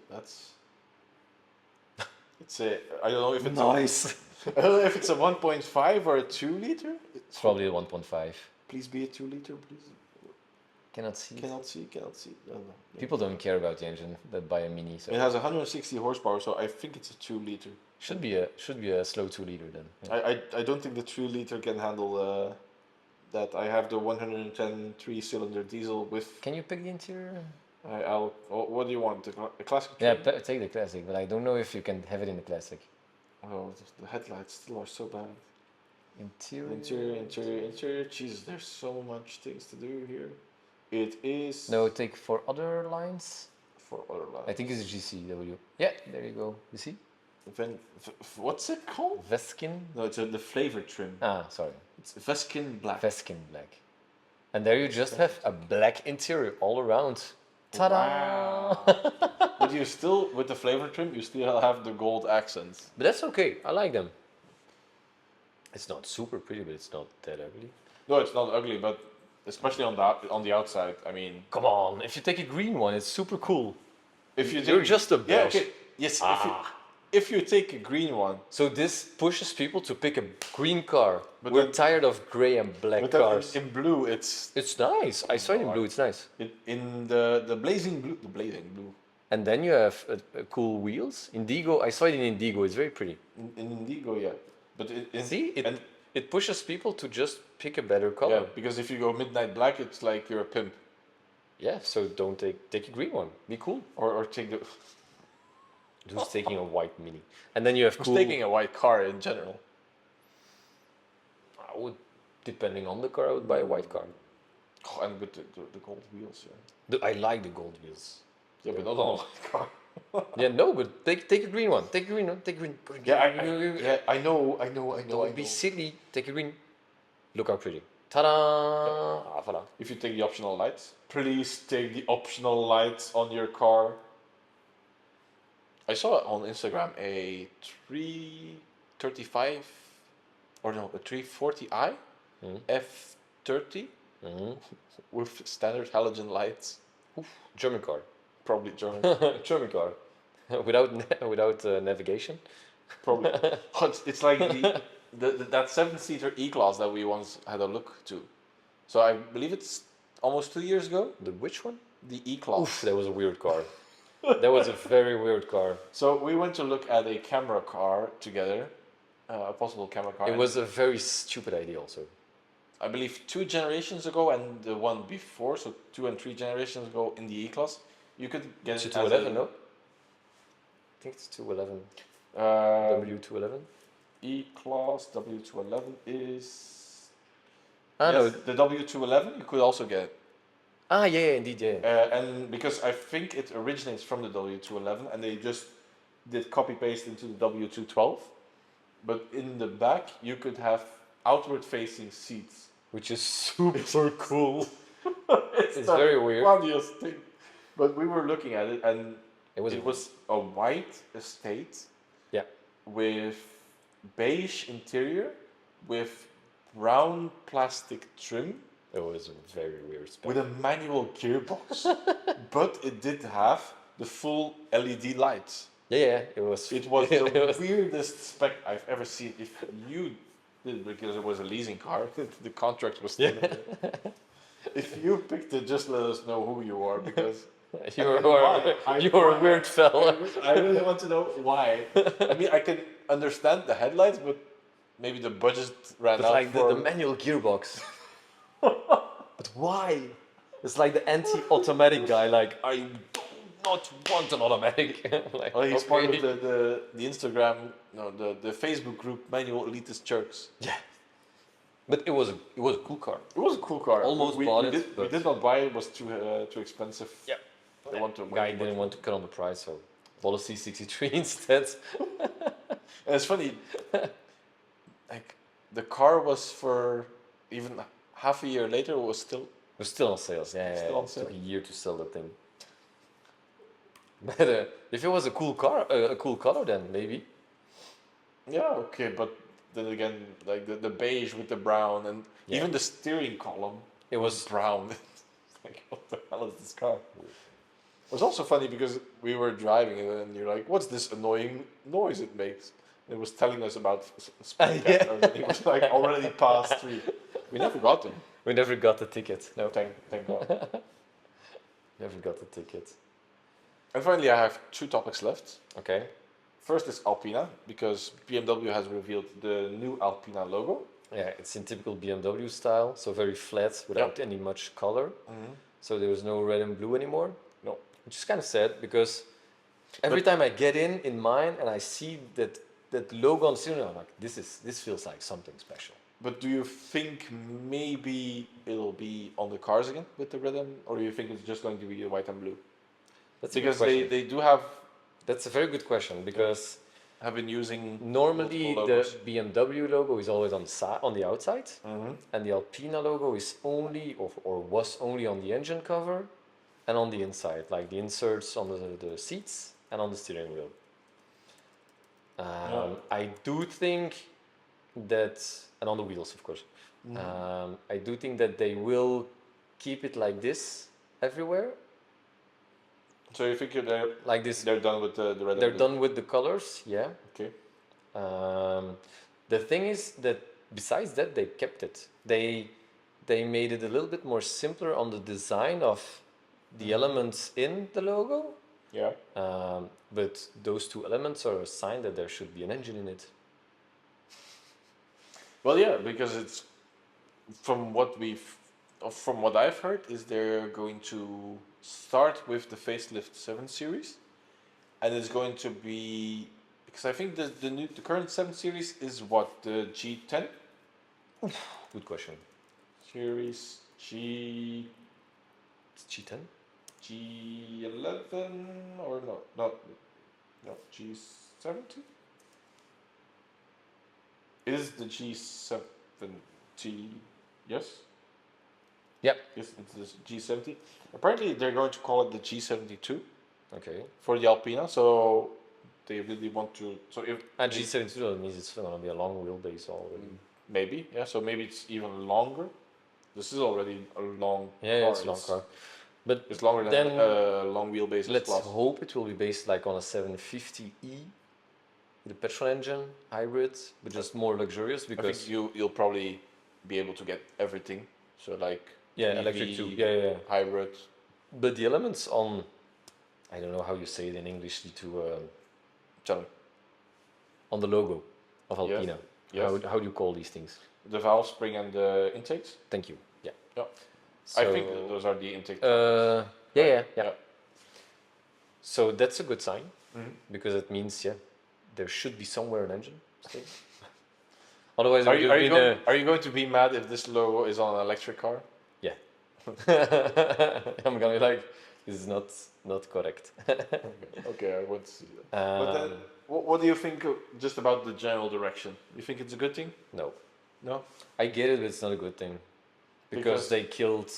It's a I don't know if it's Nice. I don't know if it's a 1.5 or a 2 liter. It's probably a 1.5. Please be a 2 liter, please. Cannot see. Cannot see. No, no. People don't care about the engine that buy a Mini, so It has 160 horsepower, so I think it's a 2 liter. should be a slow 2 liter then. Yeah. I don't think the 2 liter can handle that. I have the 110 3-cylinder diesel with. Can you pick the interior? What do you want? A classic? Yeah, trim? take the classic, but I don't know if you can have it in the classic. Oh, the headlights still are so bad. Interior. Interior. Jesus, there's so much things to do here. It is. No, take for other lines. For other lines. I think it's a GCW. Yeah, there you go. You see? What's it called? Veskin. No, it's the flavor trim. Ah, sorry. It's Veskin Black. Veskin black. And there you just have a black interior all around. Ta-da! Wow. But you still, with the flavor trim, you still have the gold accents. But that's okay. I like them. It's not super pretty, but it's not that ugly. No, it's not ugly, but especially on the outside. I mean, Come on, if you take a green one, it's super cool. if you You're take, just a yeah, beige. okay, yes. Ah. If you take a green one, So this pushes people to pick a green car. But We're then- tired of gray and black but then cars. in blue, it's It's nice. I saw it in blue. It's nice. in the blazing blue. And then you have cool wheels. Indigo. I saw it in indigo. It's very pretty. In indigo, yeah. But See, and it pushes people to just pick a better color. yeah, because if you go midnight black, it's like you're a pimp. Yeah. So don't take a green one. Be cool. Or take the Who's taking a white Mini? And then you have who's cool. taking a white car in general. I would, depending on the car, I would buy a white car. Oh, and with the gold wheels, yeah. I like the gold wheels. Yeah, but not on a white car. Yeah, no, but take a green one. Take a green one. Take a green. Yeah, I know. Don't be silly. Take a green. Look how pretty. Ta-da! Ah, voilà. If you take the optional lights, please take the optional lights on your car. I saw on Instagram a 335 or no, a 340i F30 with standard halogen lights. German car. Probably German. German car. without navigation. Probably. Oh, it's like that 7-seater E-Class that we once had a look to. So I believe it's almost 2 years ago. The which one? The E-Class. Oof, that was a weird car. That was a very weird car. So we went to look at a camera car together, a possible camera car. It was a very stupid idea also. I believe 2 generations ago and the one before, so 2 and 3 generations ago in the E-Class, you could get It's a it 211, no? I think it's 211. W211. E-Class W211 is... Ah, yes, no. the W211 you could also get. Ah, yeah, indeed, yeah. And because I think it originates from the W211 and they just did copy paste into the W212. But in the back you could have outward facing seats. Which is super cool. It's It's the very weird. funniest thing. But we were looking at it and It was a white estate Yeah. with beige interior with brown plastic trim It was a very weird spec. with a manual gearbox. But it did have the full LED lights. Yeah, it was. It was it the was- weirdest spec I've ever seen. If you did, because it was a leasing car, the contract was still in there. If you picked it, just let us know who you are, because You're why? a weird fella. I really want to know why. I mean, I can understand the headlights, but maybe the budget ran But out like for... the manual gearbox. But why? It's like the anti-automatic guy. Like I do not want an automatic. Like, Well, he's part of okay. the Instagram, no, the Facebook group Manual Elitist Jerks. Yeah. But it was a cool car. It was a cool car. Almost bought it, We did not buy it. It was too expensive. Yeah. They want to Guy didn't want to cut on the price, so bought a C63 instead. And it's funny, like the car was for even half a year later was still It was still on sales. Yeah, Still on it took sale. a year to sell the thing. But if it was a cool car, a cool color, then maybe. yeah okay, but then again like the beige with the brown and Yeah. even the steering column It was was brown. Like what the hell is this car? It was also funny because we were driving it and you're like, what's this annoying noise it makes? And it was telling us about speed Yeah. cameras and it was like already past 3. We never got them. we never got the ticket. No, Thank God. never got the ticket. And finally, I have 2 topics left. Okay. First is Alpina, because BMW has revealed the new Alpina logo. Yeah, it's in typical BMW style, so very flat without any much color. So there was no red and blue anymore. No. Which is kind of sad because every time I get in mine and I see that logo on the steering wheel, I'm like, this feels like something special. But do you think maybe it'll be on the cars again with the red and, or do you think it's just going to be white and blue? That's a good Because question. they do have That's a very good question because been using normally multiple the logos. BMW logo is always on on the outside, and the Alpina logo is only or was only on the engine cover and on the inside, like the inserts on the seats and on the steering wheel. I do think that, and on the wheels, of course. I do think that they will keep it like this everywhere, So you think they're like this. they're done with the red They're and blue? done with the colors, yeah. Okay. The thing is that besides that, they kept it. They made it a little bit more simpler on the design of the elements in the logo. Yeah. But those 2 elements are a sign that there should be an engine in it. Well, yeah, because it's from what I've heard is they're going to start with the facelift 7 series, and it's going to be because I think the current 7 series is what the G10 Good question. series G It's G10? G11 or no G70. Is the G70? Yes. Yep. Yes, it's the G70. Apparently, they're going to call it the G72 Okay. for the Alpina. So they really want to. So if And G72 that means it's going to be a long wheelbase already. maybe, yeah. So maybe it's even longer. This is already a long. Yeah, car. it's a long car. But It's longer than then a long wheelbase. let's Plus. hope it will be based like on a 750e with a petrol engine, hybrid, but just more luxurious I because think you'll probably be able to get everything. So like yeah, EV, electric too. Yeah. hybrid. But the elements on, I don't know how you say it in English, Tell me. on the logo of Alpina. Yes. How do you call these things? The valve spring and the intakes. Thank you. Yeah. Yeah. So, I think those are the intake. yeah. Yeah. So that's a good sign because it means there should be somewhere an engine. Still. Otherwise, Are it you, would are, you have been going, are you going to be mad if this logo is on an electric car? yeah. I'm gonna be like, this is not correct. Okay, I would see that. But then, what do you think just about the general direction? You think it's a good thing? No, No? I get it, but it's not a good thing because Because- they killed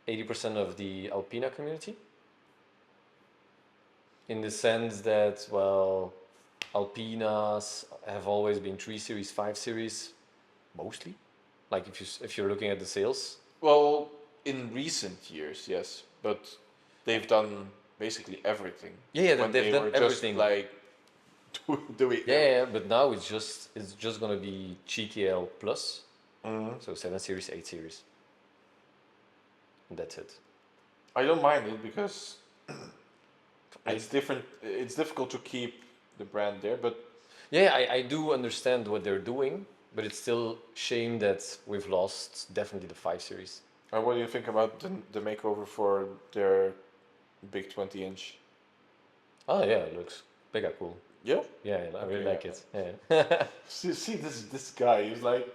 80% of the Alpina community. In the sense that, well, Alpinas have always been 3 Series, 5 Series, mostly. Like if you're looking at the sales, Well, in recent years, yes. But they've done basically everything. Yeah, When they've they done were everything. Just like doing yeah, but now it's just gonna be GTL plus, Mhm. so 7 Series, 8 Series, and that's it. I don't mind it because it's different. It's difficult to keep the brand there, but Yeah, I do understand what they're doing, but it's still shame that we've lost definitely the 5 Series. what do you think about the makeover for their big 20-inch? Oh yeah, it looks mega cool. Yeah. Yeah, I really Okay, like yeah. it. Yeah. See this guy. He's like,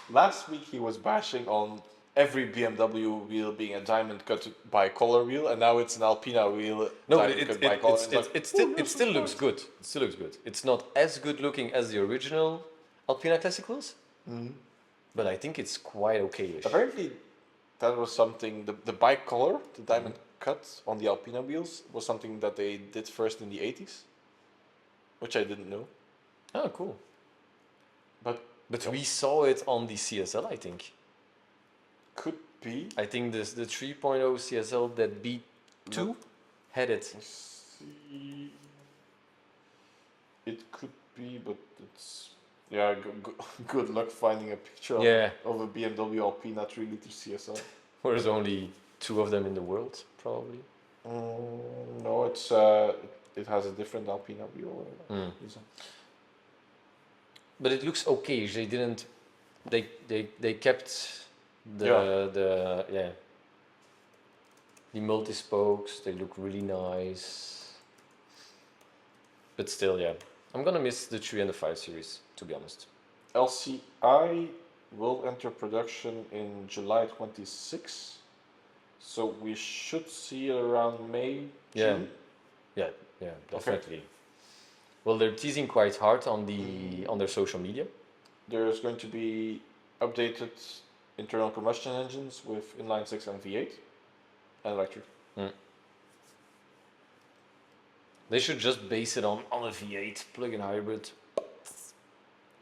last week he was bashing on every BMW wheel being a diamond cut by color wheel, and now it's an Alpina wheel No, but diamond cut by color. it still looks good. It still looks good. It's not as good looking as the original Alpina Classic wheels, but I think it's quite okay-ish. Apparently, that was something. The bike color, the diamond cut on the Alpina wheels, was something that they did first in the 80s, which I didn't know. Oh, cool. But we saw it on the CSL, I think. could be. I think the 3.0 CSL that B2 had it. See, it could be, but it's good luck finding a picture of a BMW Alpina 3-liter CSL. There's only 2 of them in the world, probably. No, it has a different Alpina wheel. But it looks okay. They didn't. They kept the multi-spokes. They look really nice. But still, I'm gonna miss the 3 and the 5 series, to be honest. LCI will enter production in July 26, so we should see it around May, June. Yeah, definitely. Okay. Well, they're teasing quite hard on their social media. There's going to be updated internal combustion engines with inline 6 and V8 and electric. They should just base it on a V8 plug-in hybrid,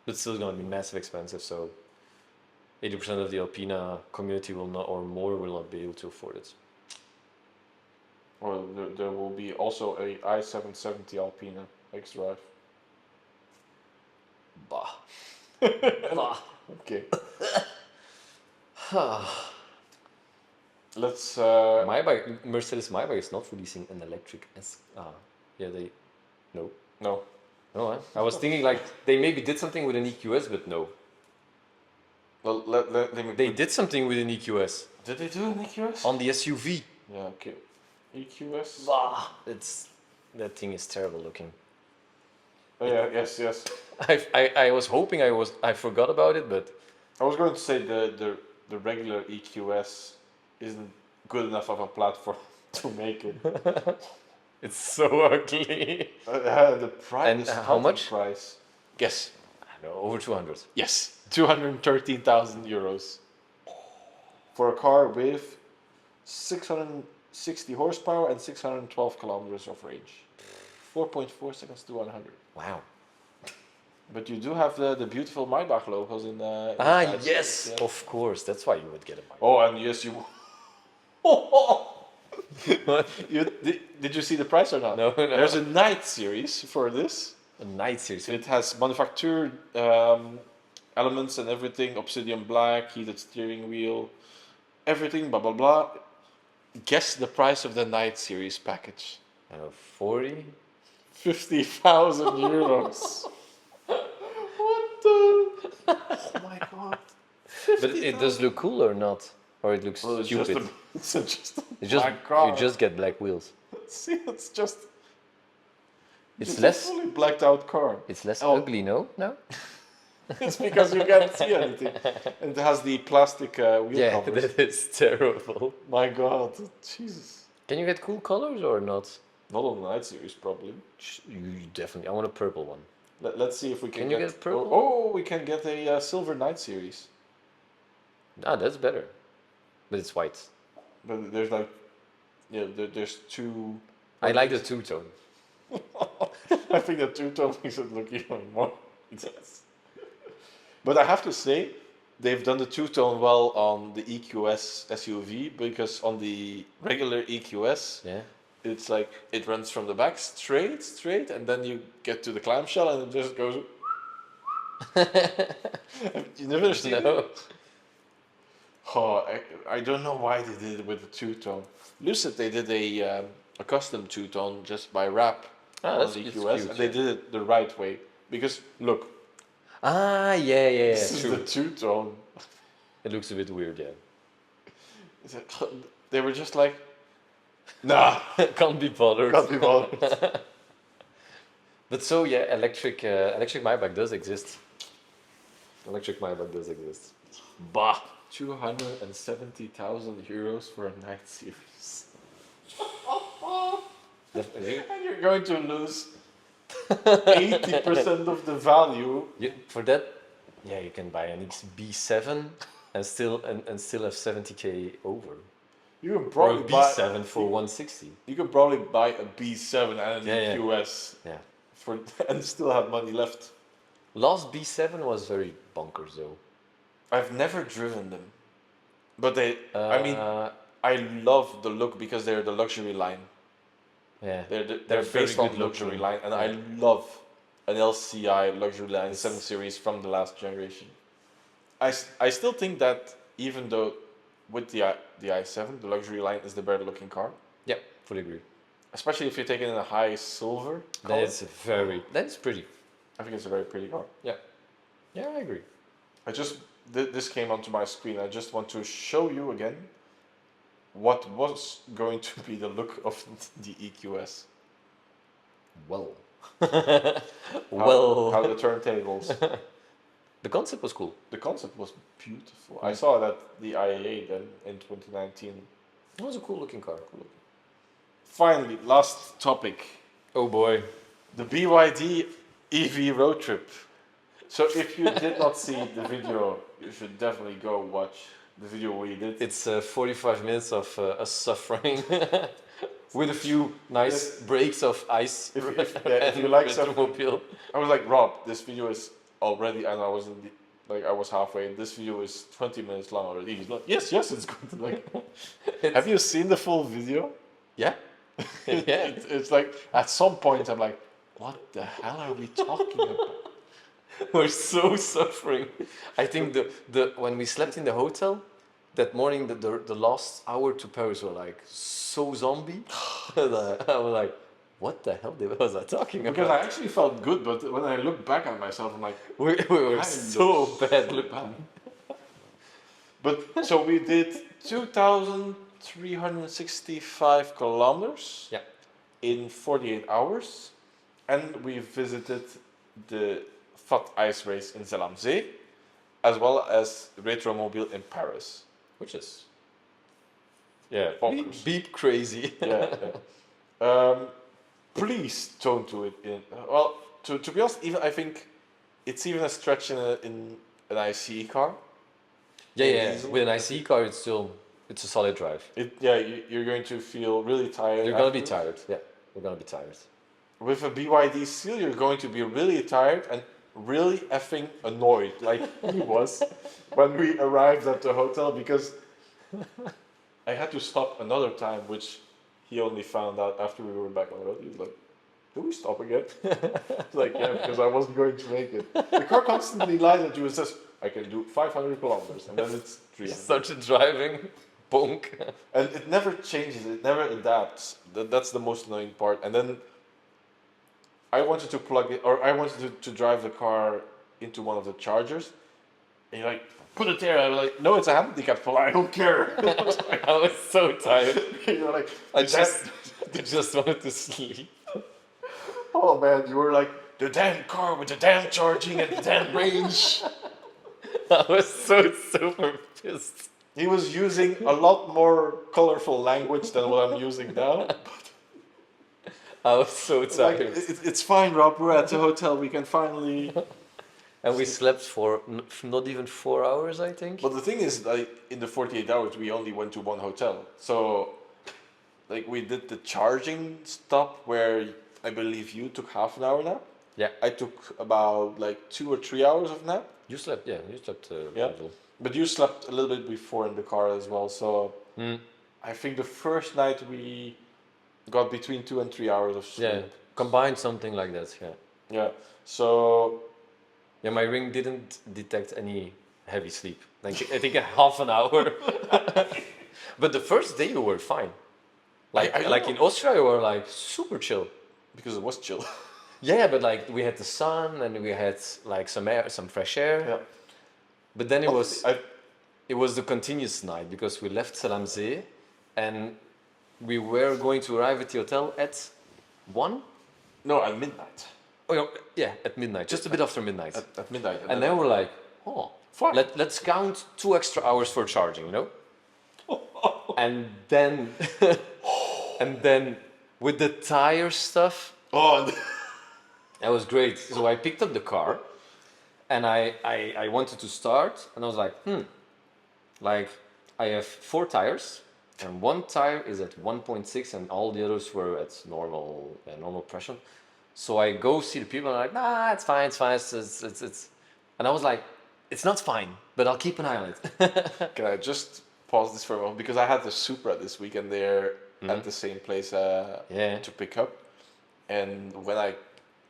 but still going to be massive expensive. So 80% of the Alpina community will not, or more, will not be able to afford it. Well, there will be also a i770 Alpina X-Drive. Bah. Bah. Okay. Let's. Mercedes Maybach is not releasing an electric S. No. No. No, I was thinking like they maybe did something with an EQS, but no. Well, let me. They did something with an EQS. Did they do an EQS? On the SUV. Yeah. Okay. EQS. Bah. That thing is terrible looking. Oh, yeah. Yes. I was hoping I forgot about it, but I was going to say the regular EQS isn't good enough of a platform to make it. It's so ugly. The price. And how much? Price. Guess. I don't know, over 200. Yes, 213,000 euros for a car with 660 horsepower and 612 kilometers of range. 4.4 seconds to 100. Wow. But you do have the beautiful Maybach logos in the. Yes, yeah. Of course. That's why you would get a Maybach. Oh, and yes, you. Did you see the price or not? No. There's a night series for this. A night series. It has manufactured elements and everything: obsidian black, heated steering wheel, everything. Blah blah blah. Guess the price of the night series package. 40. 50,000 euros. What the? Oh my god. 50, but it does look cool or not? Or it looks stupid? You just get black wheels. See, it's just It's less. A fully blacked out car. It's less ugly, no? No. It's because you can't see anything, and it has the plastic wheel covers. That is terrible. My God, Jesus. Can you get cool colors or not? Not on the night series, probably. You definitely. I want a purple one. Let's see if we can. Can you get purple? Oh, we can get a silver night series. Ah, that's better. But it's white. But there's like, there's two. I like the two-tone. I think the two-tone makes it look even more intense. But I have to say, they've done the two-tone well on the EQS SUV, because on the regular EQS, it's like it runs from the back straight, and then you get to the clamshell and it just goes. You never seen it? Oh, I don't know why they did it with the two-tone. Lucid, they did a custom two-tone just by wrap on the EQS, cute, and they did it the right way. Because look. Ah, yeah. This is the two-tone. It looks a bit weird, yeah. They were just like, nah, can't be bothered. Can't be bothered. But so yeah, electric Maybach does exist. Electric Maybach does exist. Bah. 270,000 euros for a 9 Series. Definitely. And you're going to lose 80% of the value. For that, yeah, you can buy an B7 and still have 70k over. You can Or a probably buy B7 for 160. You can probably buy a B7 and an Yeah. EQS Yeah. and still have money left. Last B7 was very bonkers though. I've never driven them, but I mean, I love the look because they're the luxury line. Yeah. They're very based on good luxury looking. line, and Yeah. I love an LCI luxury line It's- 7 Series from the last generation. I still think that even though with the i7, the luxury line is the better looking car, Yeah, fully agree. especially if you take it in a high silver color. That's pretty. I think it's a very pretty car. Yeah. Yeah, I agree. This came onto my screen. I just want to show you again what was going to be the look of the EQS. Well. How the turntables. The concept was cool. The concept was beautiful. I saw that the IAA then in 2019. It was a cool looking car. Finally, last topic. Oh boy. The BYD EV road trip. So if you did not see the video, you should definitely go watch the video we did. It's 45 minutes of us suffering with a few nice breaks of ice. If you like automobile. I was like, Rob, this video is already, and I was I was halfway. This video is 20 minutes long already. He's like, yes, it's good. Like, have you seen the full video? Yeah. Yeah. It's like at some point I'm like, what the hell are we talking about? We're so suffering. I think the when we slept in the hotel that morning, the last hour to Paris were like so zombie. I was like, what the hell was I talking Because I about? actually felt good, but when I look back at myself, I'm like, We were I so look bad so looking. But so we did 2,365 kilometers Yeah. in 48 hours, and we visited the FAT Ice Race in Zell-am-Zee, as well as Retromobile in Paris. Which is beep, Bonkers. beep crazy. Yeah. Please don't do it in. Well, to be honest, even I think it's even a stretch in an ICE car. Yeah. Diesel. With an ICE car, it's a solid drive. You're going to feel really tired. You're gonna be afterwards. tired. Yeah, you're gonna be tired. With a BYD Seal, you're going to be really tired and really effing annoyed, like he was when we arrived at the hotel, because I had to stop another time, which he only found out after we were back on the road. He was like, "Do we stop again?" Like, yeah, because I wasn't going to make it. The car constantly lies at you and says, "I can do 500 kilometers," and then it's 300. Started driving, bonk. And it never changes, it never adapts. That's the most annoying part. And then I wanted to plug it, or I wanted to drive the car into one of the chargers. And you're like, put it there. I'm like, no, it's a handicap pull. I don't care. I was so tired. You're like, I just wanted to sleep. oh man, you were like, the damn car with the damn charging and the damn range. I was so super pissed. He was using a lot more colorful language than what I'm using now. I was so Like, tired. it's fine, Rob. We're at the hotel. We can finally. And we slept for not even 4 hours, I think. But the thing is, like, in the 48 hours, we only went to one hotel. So, like, we did the charging stop where I believe you took half an hour nap. Yeah. I took about like 2 or 3 hours of nap. You slept, yeah. You slept. Yeah. Little. But you slept a little bit before in the car as well. So, I think the first night we got between 2 and 3 hours of sleep. Yeah. Combined something like that. Yeah. Yeah. So. Yeah, my ring didn't detect any heavy sleep. Like I think a half an hour. But the first day you were fine. Like I like know. in Austria you were like super chill. Because it was chill. Yeah, but like we had the sun and we had like some air, some fresh air. Yeah. But then it was I, it was the continuous night because we left Zell-am-Zee and we were going to arrive at the hotel at 1. no, at midnight. Oh yeah, at midnight, just a bit after midnight. At midnight. And then we're like, oh, Fine. Let's count 2 extra hours for charging, you know? And then, and then with the tire stuff, Oh, that was great. So I picked up the car, and I wanted to start, and I was like, like I have 4 tires, and 1 tire is at 1.6, and all the others were at normal pressure. So I go see the people, and I'm like, nah, it's fine, it's. And I was like, it's not fine, but I'll keep an eye on it. can I just pause this for a moment? Because I had the Supra this week and they're at the same place Yeah. to pick up. And when I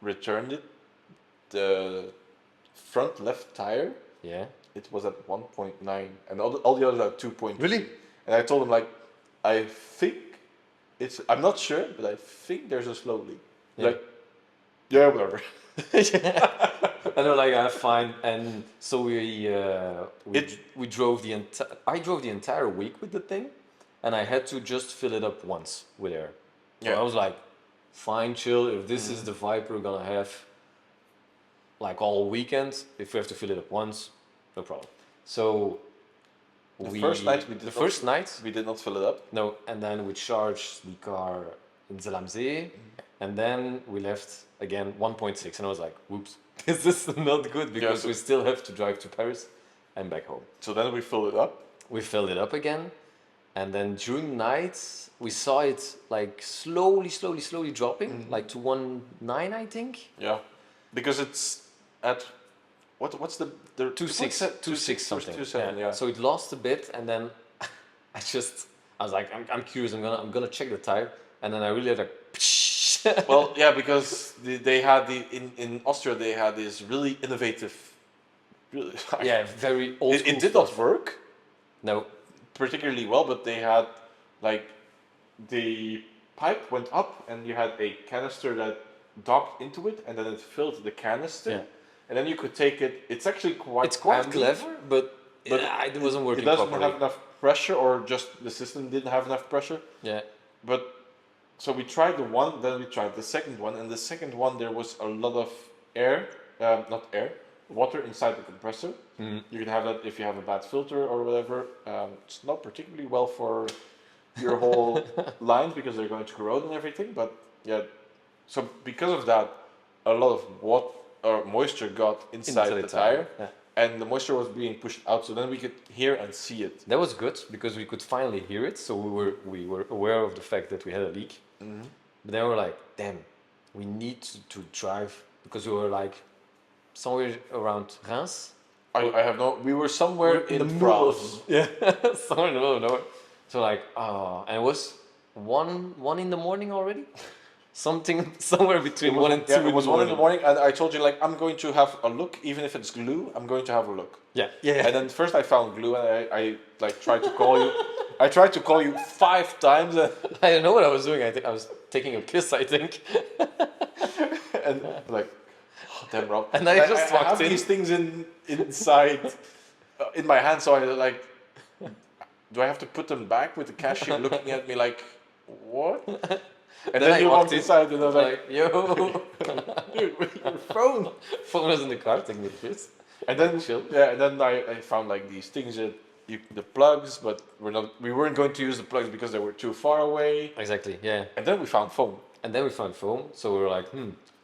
returned it, the front left tire, Yeah. it was at 1.9 and all the others are 2.3. Really? And I told him, like, I think I'm not sure, but I think there's a slow leak. Yeah. Like, yeah, whatever. And they're like, fine. And so we drove I drove the entire week with the thing, and I had to just fill it up once with air. So Yeah. I was like, fine, chill. If this is the vibe we're gonna have, like all weekend, if we have to fill it up once, no problem. So The first night we did not fill it up. No, and then we charged the car in Zelamzee, and then we left again 1.6, and I was like, whoops, this is not good because so- we still have to drive to Paris and back home. So then we filled it up. We filled it up again, and then during night we saw it like slowly dropping, like to 1.9, I think. Yeah, because it's at what's the 2.6, 2.6 something. 2.7, yeah. So it lost a bit, and then I was like, I'm curious. I'm gonna check the tire, and then I really had like. Well, yeah, because they had in Austria they had this really innovative, really Yeah, very old. it did not work No. particularly well, but they had like the pipe went up and you had a canister that docked into it and then it filled the canister. Yeah. And then you could take it. It's actually quite handy, clever, but it wasn't working it doesn't properly. have enough pressure, or just the system didn't have enough pressure. Yeah. But so we tried the one, then we tried the second one, and the second one there was a lot of air, not air, water inside the compressor. You can have that if you have a bad filter or whatever. It's not particularly well for your whole lines because they're going to corrode and everything. But yeah, so because of that, a lot of moisture got inside the tire. Yeah. And the moisture was being pushed out, so then we could hear and see it. That was good because we could finally hear it. So we were aware of the fact that we had a leak. But then we were like, damn, we need to drive because we were like somewhere around Reims. I have no. We were somewhere in the middle of France. somewhere in the middle of nowhere. So like, and it was one in the morning already. Something somewhere between 1 and 2. Yeah, it was 1 in the morning, and I told you, like, I'm going to have a look, even if it's glue. I'm going to have a look. Yeah. And then first I found glue, and I like tried to call you. I tried to call you 5 times, I don't know what I was doing. I think I was taking a piss. I think. and like, oh, damn, Rob. And I just I have walked in. these things inside in my hand, so I like. Do I have to put them back with the cashier looking at me like, what? And then you walked inside, and I was like, yo, dude, your phone. phone was in the car. Taking the piss. And then Chill. yeah, and then I found like these things that the plugs, but we weren't going to use the plugs because they were too far away. Exactly. Yeah. And then we found foam. And then we found foam. So we were like,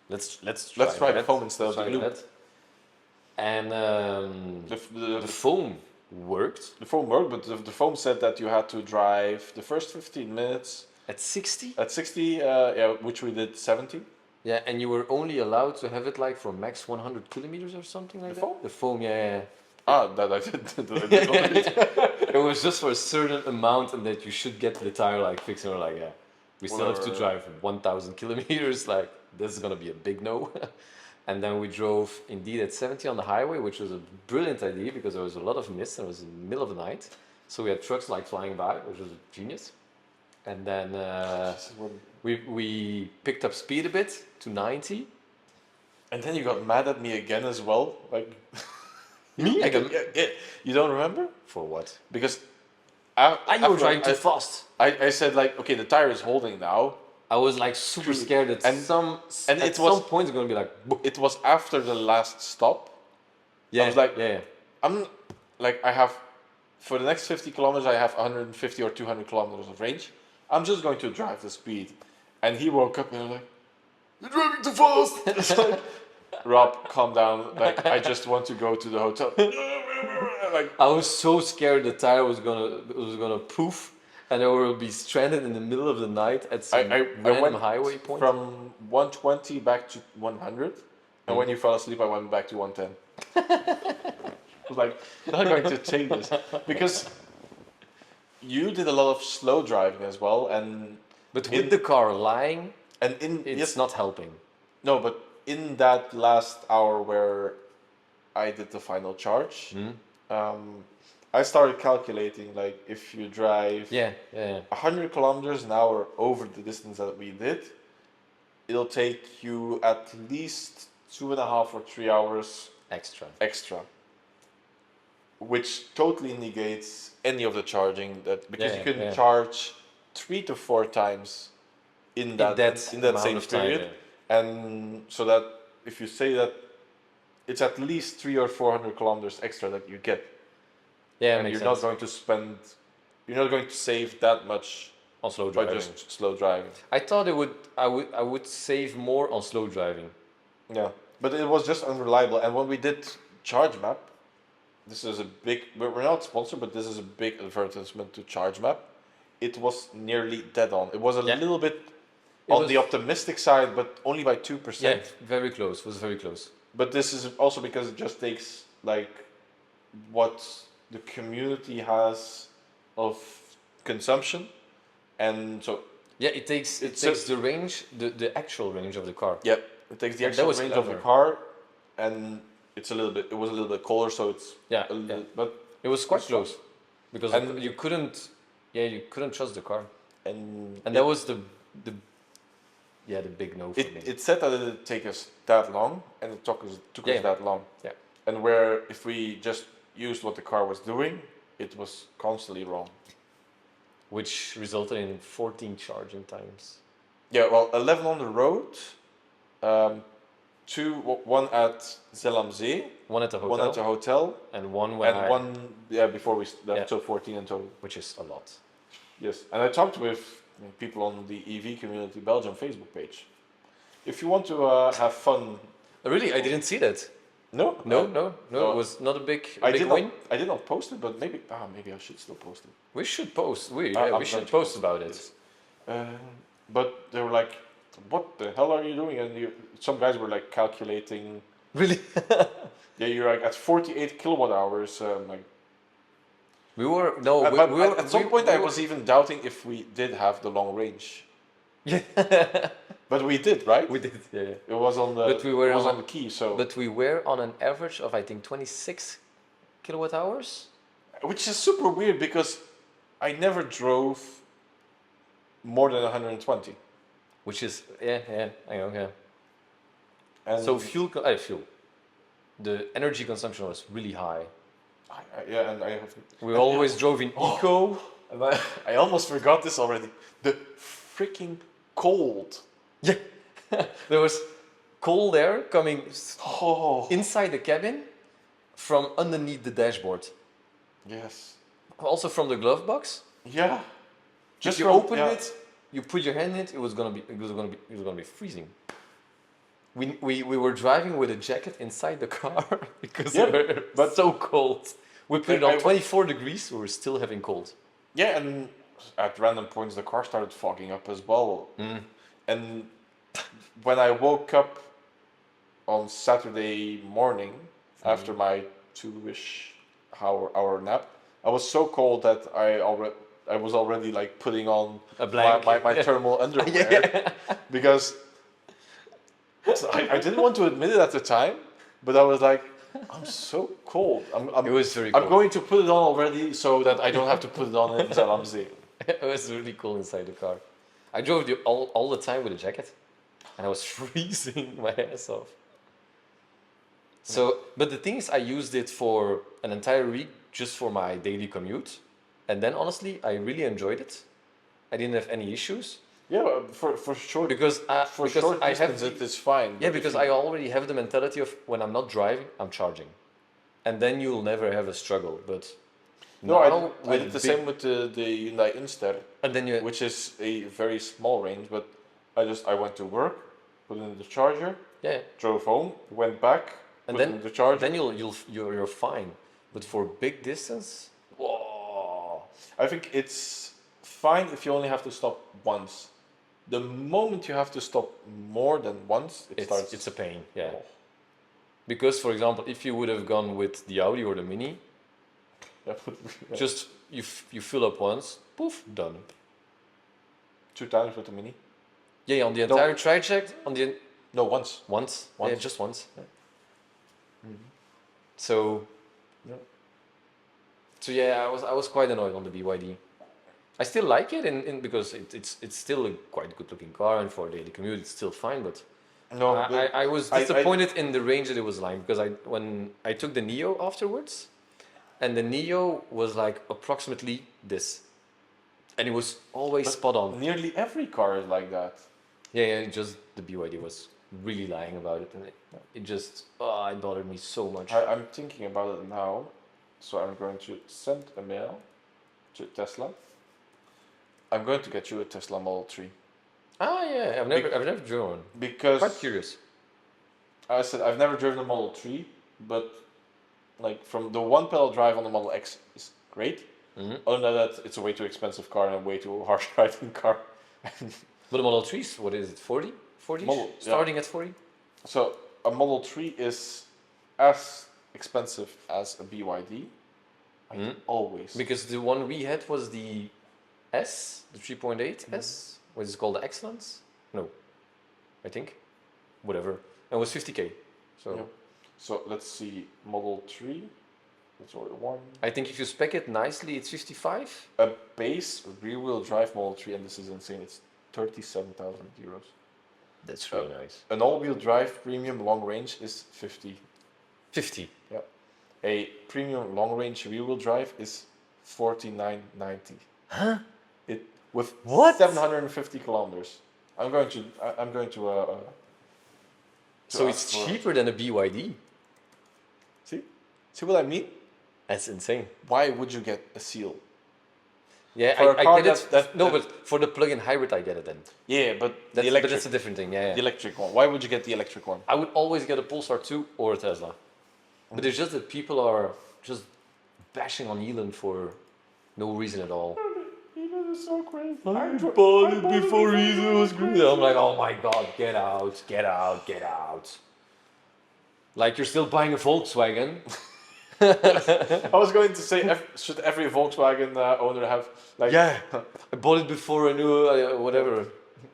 let's try the that. foam instead of the Try glue. that. And The the foam worked the foam worked, but the foam said that you had to drive the first 15 minutes at 60. at 60, which we did 70. Yeah, and you were only allowed to have it like for max 100 kilometers or something like The that. foam? The foam, yeah. Ah, that I did. That I did not read. It was just for a certain amount, and that you should get the tire like fixed. And we're like, yeah, we still have to drive 1,000 kilometers. Like, this is gonna be a big no. And then we drove indeed at 70 on the highway, which was a brilliant idea because there was a lot of mist and it was in the middle of the night. So we had trucks like flying by, which was genius. And then we picked up speed a bit to 90. And then you got mad at me again as well. Like, Me? you don't remember? For what? Because You were driving too fast. I said like, okay, the tire is holding now. I was like super True. scared that And some it was- point it's gonna be like, boop. It was after the last stop. Yeah, I was like, yeah. I'm like I have for the next 50 kilometers I have 150 or 200 kilometers of range. I'm just going to drive the speed. And he woke up and was like, "You're driving too fast." It's like, Rob, calm down. Like I just want to go to the hotel. Like I was so scared the tire was gonna poof, and I will be stranded in the middle of the night at some I random went highway point. from 120 back to 100, and when you fell asleep, I went back to 110. I was like, not going to take this because you did a lot of slow driving as well, and But with the car lying, in it's yes, not helping. no, but in that last hour where I did the final charge, I started calculating like if you drive Yeah, yeah. 100 kilometers an hour over the distance that we did, it'll take you at least 2.5 or 3 hours extra, which totally negates any of the charging that because you can charge 3 to 4 times in that amount same of time, period, and so that if you say that it's at least 300 or 400 kilometers extra that you get, Yeah, and makes you're sense. not going to spend, you're not going to save that much On slow by driving. just slow driving. I thought I would save more on slow driving. Yeah, but it was just unreliable. And when we did Charge Map, this is a big. We're not sponsored, but this is a big advertisement to Charge Map. It was nearly dead on. It was a little bit on the optimistic side, but only by 2%. Yeah, very close. Was very close. But this is also because it just takes like what the community has of consumption, and so Yeah, it takes the range, the actual range of the car. yeah, it takes the And that actual was range of the clever. car, and it's a little bit. It was a little bit colder, so it's a little, but It was quite It's close because And- you couldn't. Yeah, you couldn't trust the car, and and that was the big no for me. it said that it would take us that long, and it took us that long. Yeah. And where if we just used what the car was doing, it was constantly wrong. Which resulted in 14 charging times. Yeah, well, 11 on the road, one at Zelamzee, One at the hotel, one at the hotel, and one when and one before we left, so 14 in total. which is a lot. Yes, and I talked with people on the EV Community Belgium Facebook page. If you want to have fun, Really, I didn't see that. no, No. It was not a big win. I did not post it, but maybe I should still post it. We should post. We I'm should going to post about it. Yes. But they were like, "What the hell are you doing?" And some guys were like calculating. Really? Yeah, you're like at 48 kilowatt hours. Like, We were no. but we were, at some point, I was even doubting if we did have the long range. Yeah. But we did, right? We did. Yeah. It was on the. But we were it was on- on the key, so But we were on an average of I think 26 kilowatt hours. which is super weird because I never drove more than 120. Which is I know. Yeah. And So fuel. The energy consumption was really high. yeah, and I have. We always drove in eco. And I almost forgot this already. The freaking cold. Yeah. There was cold air coming Oh. inside the cabin from underneath the dashboard. Yes. Also from the glove box. Yeah. Just you open it, you put your hand in it, it was gonna be freezing. We were driving with a jacket inside the car because we were so cold. We put it on 24 degrees, we were still having cold. Yeah, and at random points the car started fogging up as well. And when I woke up on Saturday morning after my 2-ish hour nap, I was so cold that I was already like putting on A blanket. my thermal underwear because I didn't want to admit it at the time, but I was like, I'm so cold. It was very cold. I'm going to put it on already so that I don't have to put it on in Zalamzee. It was really cool inside the car. I drove all the time with a jacket, and I was freezing my ass off. So, but the thing is, I used it for an entire week just for my daily commute, and then honestly, I really enjoyed it. I didn't have any issues. Yeah, for sure. Because Short I have distance, it is fine. yeah, because I already have the mentality of when I'm not driving, I'm charging. and then you'll never have a struggle. But No, now I did the same with the Hyundai Inster, and then you which is a very small range. But I went to work, put in the charger, yeah, drove home, went back, and put in the charger. then you're fine. But for big distance, whoa, I think it's fine if you only have to stop once. The moment you have to stop more than once, it's a pain. Yeah, Oh. because for example, if you would have gone with the Audi or the Mini, Yeah. just you fill up once, poof, done. 2 times with the Mini. Yeah, on the entire traject, on the No, once. once, yeah, Once. just once. Yeah. So, Yeah. so yeah, I was quite annoyed on the BYD. I still like it, because it's still a quite good looking car, and for daily commute it's still fine. But No, I was disappointed in the range that it was like, because when I took the Neo afterwards, and the Neo was like approximately this, and it was always But spot on. nearly every car is like that. Yeah, just the BYD was really lying about it, and it just it bothered me so much. I'm thinking about it now, so I'm going to send a mail to Tesla. I'm going to get you a Tesla Model 3 Ah, yeah, I've never driven one. because Quite curious. I said I've never driven a Model 3, but like from the one pedal drive on the Model X is great. Mm-hmm. Other than that, it's a way too expensive car and a way too harsh driving car. But the Model 3's, what is it, 40? 40? Model- Starting at 40? So a Model 3 is as expensive as a BYD. Mhm. Always. Because the one we had was the S, the 3.8 S, what is it called, the Excellence? No, I think. Whatever. And it was 50k. So Yeah. So let's see, Model 3. Let's order one. I think if you spec it nicely, it's 55. A base rear-wheel drive Model 3, and this is insane. It's 37,000 euros. That's really nice. An all-wheel drive premium long range is 50. 50. Yeah. A premium long range rear-wheel drive is 49.90. Huh? It with What? 750 kilometers. I'm going to. So ask it's for- cheaper than a BYD. See what I mean? That's insane. Why would you get a Seal? Yeah, For a I car get it. that- No, but for the plug-in hybrid, I get it then. Yeah, but But the electric, that's a different thing. Yeah, the yeah. electric one. Why would you get the electric one? I would always get a Pulsar 2 or a Tesla. But it's just that people are just bashing on Elon for no reason at all. Elon is so crazy. I bought it before Elon was great. I'm like, oh my god, get out, get out, get out. Like you're still buying a Volkswagen. I was going to say, should every Volkswagen owner have like? Yeah, I bought it before I knew whatever.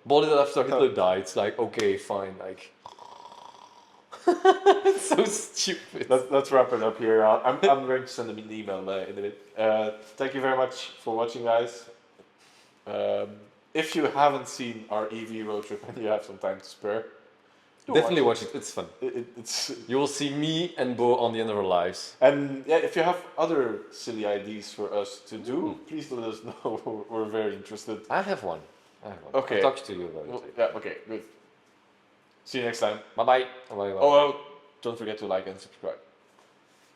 Bought it after Hitler died. It's like, okay, fine. Like, it's so stupid. Let's wrap it up here. I'm going to send them an email in a bit. Thank you very much for watching, guys. If you haven't seen our EV road trip and you have some time to spare, Definitely watch it. It's fun. it's You will see me and Beau on the end of our lives. and yeah. If you have other silly ideas for us to do, please let us know. We're very interested. I have one. Okay. I'll talk to you about Well, it. yeah. Okay. Good. See you next time. Bye bye. Bye bye. Oh, don't forget to like and subscribe.